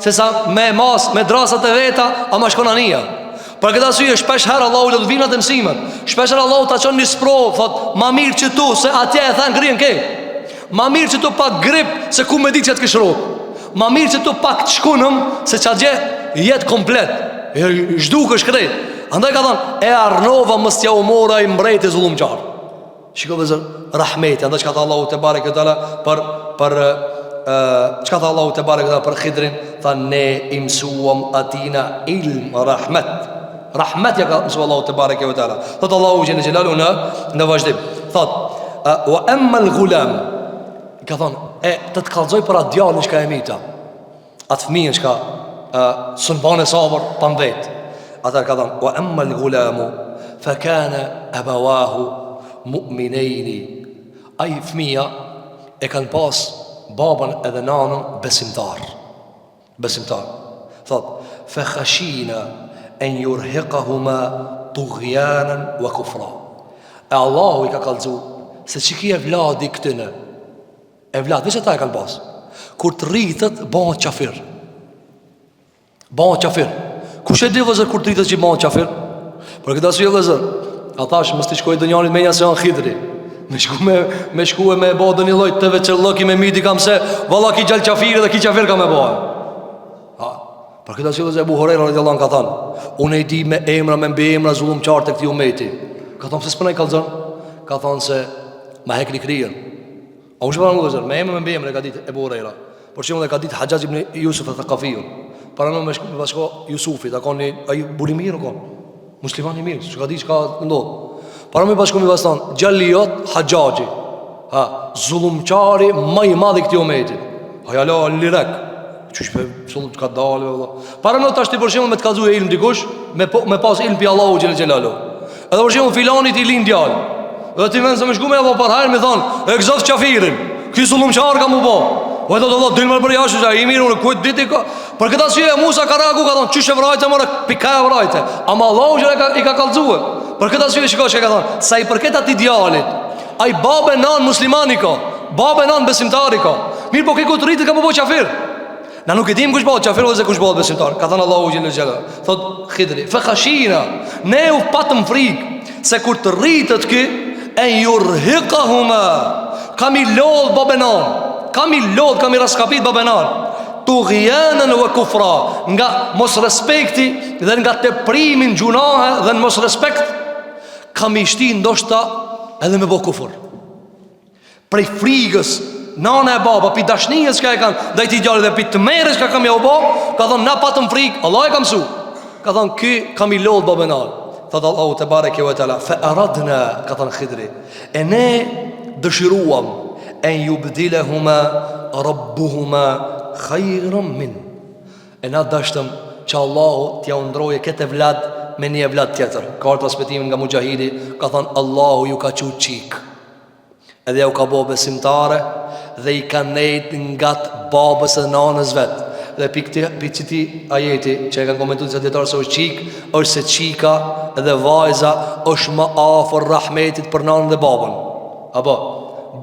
se sa me mas, me drasat e veta, a ma shkon anija. Për këtë asyje, shpesh herë Allahu dhe të vinat e mësimet. Shpesh herë Allahu ta qënë një sprovë, thot, ma mirë që tu, se atje e thënë grien ke. Ma mirë që tu pak grip, se ku me di që të këshrok. Ma mirë që tu pak të shkunëm, se që gje jetë komplet. Zhduk është krejt. Andaj ka thonë, e arnova mës tja umora i mbrejt e zullum qarë. Shikove zër, rahmeti. Andaj që ka tha Allahu të bare këtë që ka tha Allahu të bare këtë për Khidrin, tha ne imsuam atina ilm rahmet. Rahmet ja ka mësu Allahu të bareke ve taala. Thot Allahu Gjellë Gjellalu në vazhdim. Thot, wa emma l'gulam, ka thonë, të kalzoj për atë djallin shka e mita, atë fëmijën shka sën bane sabër pan vet. Atër ka thonë, wa emma l'gulamu fa kana abawahu mu'minejni. Ai fëmija e kanë pas babën edhe nanën besimtar. Thot, fa khashina en yurhiqahuma tughyanan wa kufra. E Allahu i ka kallzu se çiki e vladi këtyne. E vlad, nëse ta e kanë pas. Kur të rritët, bëhen qafir. Kush e di vëzër kur të rritët që bëhen qafir? Për këtë asyje vëzër, a thash mës të shkoj dënjanit me një se janë Khidri. Me shku e me bo dë një lojt të veqërlëki me midi kam se valla ki gjallë qafiri dhe ki qafir ka me bëhe. Për këtë asyje vëzër Ebu Hurajra radiallahu anhu ka thonë, unë e di me emra, me mbi emra zullum qartë e këti umeti. Ka thonë, se s'pëna i kalëzën? Ka thonë se ma hek një krien. A unë shpëra më vëzër, me emra, me mbi emra e ka ditë Ebu Hurajra. Por që më dhe ka ditë Hajjaj ibn Jusuf e Thaqafiju. Para në me bashko Jusufit, a konë një burimir o konë, muslimani mirë, që ka di që ka ndodhë. Para me bashko mi bastan, Gjalliot Hajjaji, zullumqari ma i madhi këti umeti. Hajala lirek, qysh për sëllu të ka dalë. Para në të ashtë të përshimë me të kazu e ilmë dikush, me pas ilmë pi Allahu Gjellë Gjellalu. Edhe përshimë filanit i linë djallë. Edhe ti menë se me shku me edhe parhajrë me thonë, e këzot qafirin, këj sullum qarë ka mu bo. O e do dilë mërë për jashtë që i mirë, unë kujtë diti ka. Për këta syje Musa Karaku ka thonë, qysh e vrajte mërë, pika e vrajte. Ama Allahu Gjellë i ka kalzue. Për këta syje shiko që ka thonë, sa i përket ati djallit, a i babe nan muslimani ka, babe nan besimtari ka. Mirë po këj të rritë ka mu bo qafir. Na nuk e dim kush bëhet qafir ose kush bëhet besimtar. Ka thënë Allahu Gjellë Gjellë. Thot Khidri, fe khashina, ne u patëm frikë se kur të rritët ki, e yurhiqahuma, kam i lodh babenan, kam i raskapit babenan, tughyanan wa kufra, nga mos respekti dhe nga teprimin gjunahe dhe në mos respekt, kam i shti ndoshta edhe me bo kufur. Prej frigës, nana e baba, pi dashnijës që ka e kanë, dhe i ti gjallit dhe pi të merës që kam ja u bo, ka thonë, na patëm frikë, Allah e kam su. Ka thonë, ky kam i lodh babenal. Thotë Allahu te bareke ve teala, fa aradna, ka thonë Khidri, e ne dëshiruam, en yubdilahuma rabbuhuma khayran min. E na dashtëm që Allahu t'ja undroje këtë vlad me një vlad tjetër. Ka ardhur transmetimin nga Mujahidi, ka thonë Allahu ju ka qu qik, edhe ju ka bo besimtare, dhe i ka nejt nga të babës e nanës vetë. Dhe për qëti ajeti që e kanë komentu të djetarë se është qik, është se qika edhe vajza është më afër rahmetit për nanën dhe babën. Apo,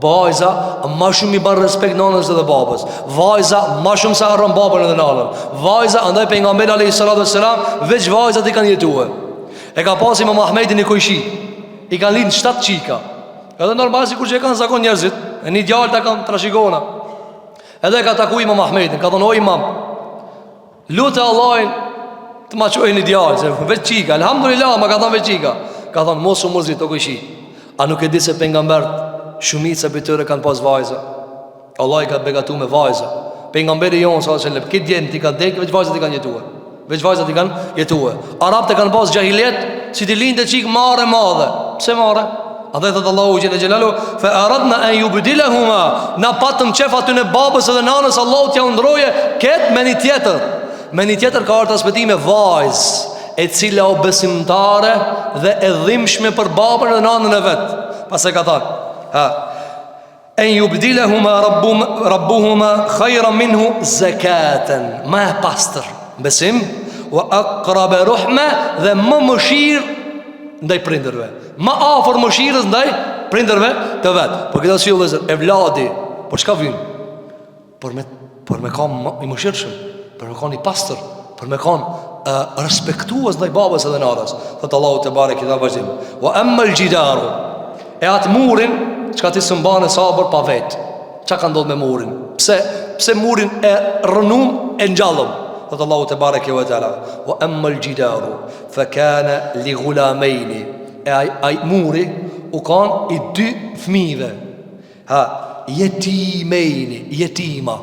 vajza ma shumë i ban respekt nanës dhe babës. Vajza ma shumë se arron babën edhe nanën. Vajza, andaj për nga mbele a.s. veç vajzat i kanë jetuhe. E ka pas Imam Ahmedi një kojshi, i kanë linë 7 qika. Edhe normal si kur që e kanë zakon njerëzit, e një djallë të kanë trashigona. Edhe ka taku Imam Ahmedin, ka thonë: o imam, lutë Allahin të ma qojnë ideal, se veç qika, alhamdulillah, ma ka thonë veç qika. Ka thonë: mos u mërzit o këshi. A nuk e di se pejgambert shumica për tëre kanë pas vajza? Allah i ka begatu me vajza. Pejgamberi jonë sallallahu alaihi wasallam, këtë djenë ti ka dekë, veç vajzat i kanë jetue. Veç vajzat i kanë jetue. Arabët e kanë pas gjahiljet, si ti lindë qik mare madhe. Pse mare? A dhe thëtë Allahu Gjellë Gjellalu: fe aradna en yubdilahuma, na patëm qef aty në babës edhe nanës, Allahu t'ja undroje ketë me një tjetër. Me një tjetër ka artë aspetime vajz, e cila o besimtare dhe e dhimshme për babën edhe nanën e vetë. Pas e ka thënë: en yubdilahuma rabbuhuma khayran minhu zakaten, ma e pastër besim, wa aqrab ruhma, dhe më mëshirë ndaj prindërve, ma afër mëshirës ndaj prindërve të vetë. Por këtë arsye vëllezër, evladi por çka vjen? Por me kanë i mëshirshëm, por me kanë i pastër, por me kanë respektues ndaj babës edhe nanës. Thot Allahu te bareke ta vazhdim: wa amma al-jidaru, e atë murin çka ti s'mban sabër pa vet. Çka ka ndodhur me murin? Pse murin e rënum e ngjallëm? Thot Allahu te bareke ve teala: wa amma al-jidaru fa kana li ghulamaini, e ai muri u kanë i dy fëmijëve, jetima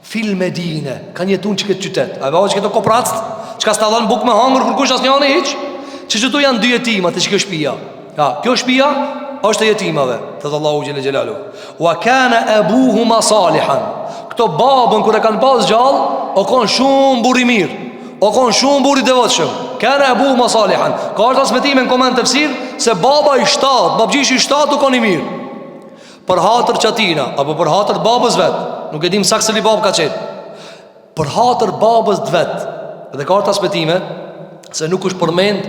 fil Medine, kanë jetuar në këtë qytet. A vao që këto kopracët, çka s'ta dhon bukë me hangër kur kush asnjëri hiç? Çdo janë dy jetima te kjo shtëpia. Kjo shtëpia është e jetimave. Thot Allahu Gjelle Gjelalu: wa kana abuhuma salihan, këto babën kur e kanë pas gjallë, o kanë shumë burr i mirë, o kanë shumë burr i devotshëm. Kana abuhuma salihan, ka transmetime në koment tefsir se baba i shtat, babgjishi i shtat u kanë i mirë. Për hatër qatina, apo për hatër babës vetë, nuk e dim sakse li babë ka qenë, për hatër babës vetë. Dhe ka transmetime se nuk është përmend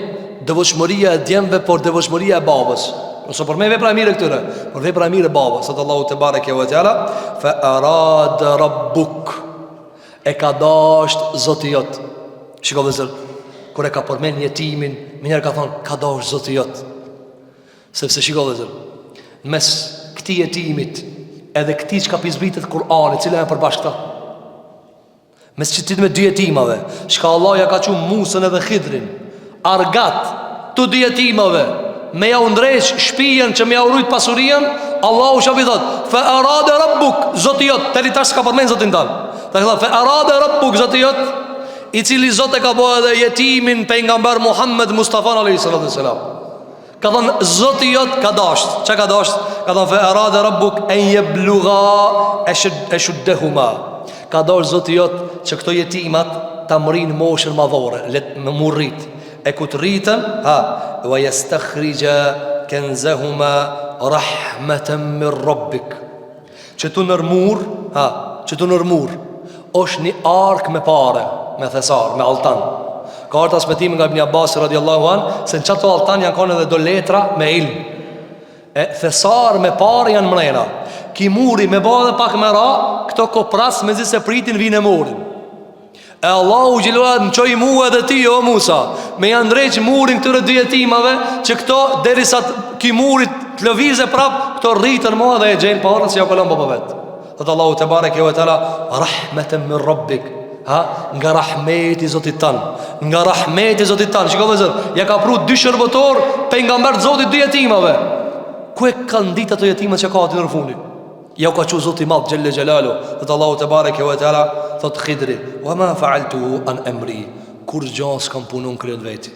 devotshmëria e djemve, por devotshmëria e babës. Nëse përmend vepra e mirë këtyre, por vepra e mirë e babës. Sot Allahu te bareke ve teala: fa arada rabbuk, e ka dasht Zoti jot. Shikoj vëllezër, kur e ka përmend jetimin, më njëherë ka thonë ka dasht Zoti jot. Sepse shikoj vëllezër, mes këtij jetimit edhe këtij çka pizbritet Kur'ani, cila janë përbashkëta. Mes çitit me dy jetimave, çka Allah ja ka thënë Musën edhe Khidrin, argat të dy jetimave, me ja undresh shtëpinë që me ja urrit pasurinë, Allahu shafi thot: fa arada rabbuk, Zoti jot, tani tash ka përmend Zotin tan. Ta thot: fa arada rabbuk, Zoti jot, i cili Zot e ka bëu edhe jetimin pejgamber Muhammed Mustafa alayhi salatu wasalam. Ka thonë Zoti jot ka dasht. Çka ka dasht? Ka thonë: fa arada rabbuk an yablugha ashuddahuma, ka dasht Zoti jot që këto jetimat ta mrin moshën madhore, me murrit, e ku të rritën, wa yastakhrija kanzahuma rahmatan min rabbik, që tu nërmur, që tu nërmur është një ark me pare, me thesar, me altan. Ka artë asmetim nga Ibn Abbas radiallahu an, se në qato altan janë kone dhe do letra me ilm, e thesar me pare janë mrena. Ki muri me ba dhe pak me ra, këto kopras me zi se pritin vine murin. E Allahu gjiluat në qoj mu edhe ti, o Musa, me janë dreq murin këtëre dy jetimave, që këto derisa ki murit të lëvize prap, këto rritën mua dhe e gjenë parën si ja kolon për vetë. Thëtë Allahu te bareke ve teala: rahmeten min rabbik, nga rahmeti Zotit tanë, nga rahmeti Zotit tanë. Shiko dhe zërë, ja ka pru dy shërbëtor pejgamber Zotit dy jetimave. Ku e kanë ditë ato jetimet që ka ati në rëfuni? Ja u ka që Zotit madhë Gjelle Gjelalu. Thëtë Allahu te bareke ve teala, thëtë Khidri: wa ma fa'altuhu an amri, kur gjanë s'kam punu në kryet veti,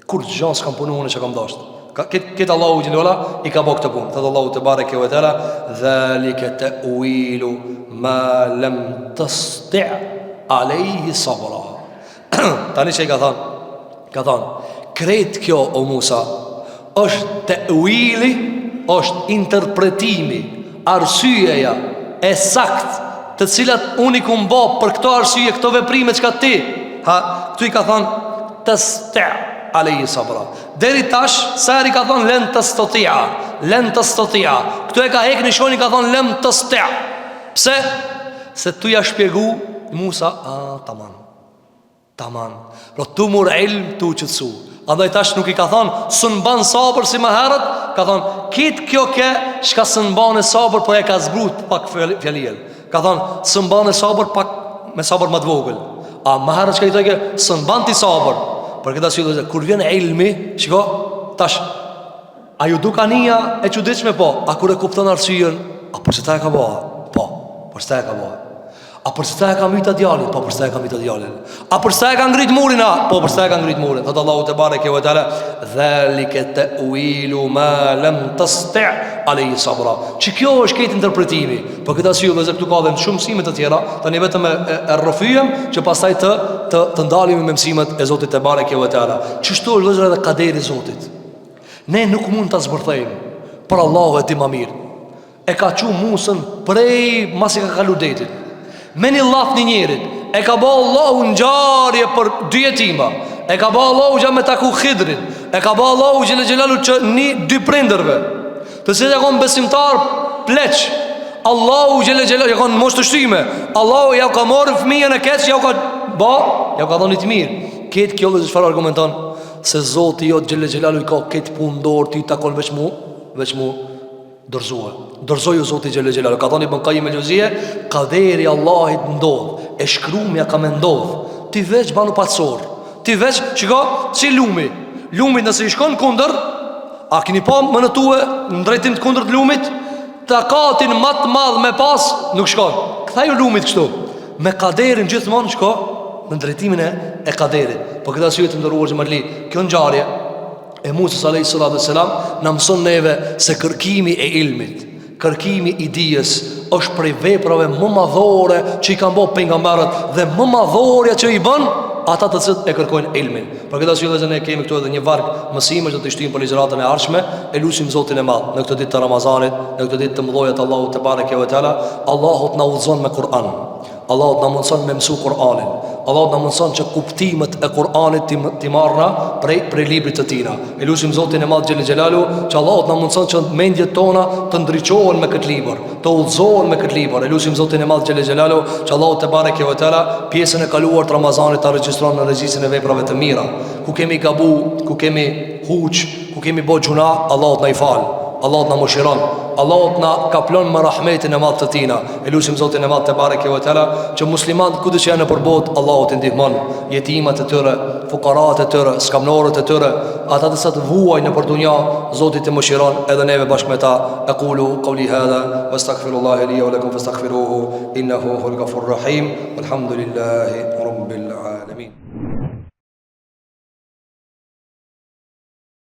kur gjanë s'kam punu në që kam dashtë. Këtë Allahu Gjellala i ka bo këtë punë. Thëtë Allahu te bareke ve teala: dhalike ta'wilu ma lam tasti' alayhi sabra. Tani që i ka thonë, kretë kjo o Musa është ta'wili, është interpretimi, arsyeja e sakt të cilat unë i kum bo për këto arsye, këto veprime që ka ti, këtu i ka thonë tasti' alayhi sabra. Deri tash sari ka thonë len të stotia, këtu e ka hek në shoni ka thonë len të stia. Pse? Se tu ja shpjegu Musa, taman, ro tu mur ilm tu qëtsu. Andaj tash nuk i ka thonë sën ban sabër si më herët, ka thonë kitë kjo ke shka sën ban e sabër, po e ka zbrut pak fjalien. Ka thonë, së mban e sabër pak me sabër më të vogël. A më herët që ka i theke, së mban ti sabër. Për këtë arsye dhe kur vjen ilmi, shiko, tash, a ju duka nia e çuditshme po, a kur e kupton arsyen, a për çfarë e ka bëha? Po, për çfarë e ka bëha? A për çfarë e ka mbyta djalin? Po për çfarë e ka mbyta djalin? A për çfarë e ka ngrit murin? Po për çfarë e ka ngrit murin? Thot Allahu te bareke ve teala, "Zalika ta'wilu ma lam tasti' alayhi sabra." Çi kjo është këtë interpretimi. Po këtë arsye vëzë këtu ka dhe shumë mësime të tjera, tani vetëm e rrëfyem që pastaj të ndalemi me mësimet e Zotit te bareke ve teala. Çështu është vëzë edhe kaderi i Zotit. Ne nuk mund ta zbërthejmë, por Allahu e di më mirë. E ka çu Musën prej masi ka kalu detin. Me një laf një njerit, e ka ba Allahu në gjarje për dy jetima, e ka ba Allahu gja me taku Khidrin, e ka ba Allahu gjele gjelalu që një dy prinderve, të se e konë besimtar pleq. Allahu gjele gjelalu, e konë moshtë të shtyme, Allahu ja ka morën fëmijën e keq, ja ka dhoni të mirë. Ketë kjo dhe zëshfar argumenton se Zoti jo gjele gjelalu i ka ketë pundor, ti takon veç mu dorzoju Zoti xhelel xhelal. Ka thënë Ibn Qayyim el-Juzeyy, qaderi Allahit ndodh, e shkrumja ka me ndodh. Ti veç banu pasor. Ti veç, shiko, si lumi. Lumi nëse i shkon kundër, a keni pa më në tue në drejtim të kundërt lumit, takatin më të madh me pas nuk shkon. Kthaju lumit kështu. Me qaderin gjithmonë shko në drejtimin e qaderit. Po këtë arsye të ndëruar xhamatli, kjo ngjarje e Musës a.s. në mëson neve se kërkimi e ilmit, kërkimi i dijes është prej veprave më madhore që i kanë bërë pejgamberët dhe më madhore që i bën ata të cilët e kërkojnë ilmin. Për këtë arsye ne kemi këtu edhe një varg mësime që të shtyjmë për ligjëratën e ardhshme. E lutim Zotin e Madh në këtë ditë të Ramazanit, në këtë ditë të mëdha të Allahut te bareke ve teala, Allahu na udhëzon me Kur'an. Allahu na mundson me mësu Kur'anin. Allahu na mundson që kuptimet e Kur'anit ti marrna prej librit të tina. E lutim Zotin e Madh xhelel xhelalu që Allahu na mundson që mendjet tona të ndriçohen me këtë libër, të udhëzohen me këtë libër. E lutim Zotin e Madh xhelel xhelalu që Allahu te bareke ve teala pjesën e kaluar të Ramazanit ta regjistron në regjistrin e veprave të mira. Ku kemi gabu, ku kemi huç, ku kemi bë gjuna, Allahu na i fal. Allahu na mëshiron. Allahu na kaplon me rahmetin e madh të tina. E lutim Zotin e Madh te bareke ve teala që muslimanët kudo që janë nëpër botë, Allahu t'i ndihmon, jetimat e tyre, fuqarat e tyre, skamnorët e tyre, ata të sa të vuajnë nëpër dunja, Zoti të mëshiron edhe neve bashkë me ta. Aqulu qawli hadha wastaghfirullaha li wa lakum fastaghfiruhu innahu huwal ghafurur rahim. Walhamdulillahi rabbil alamin.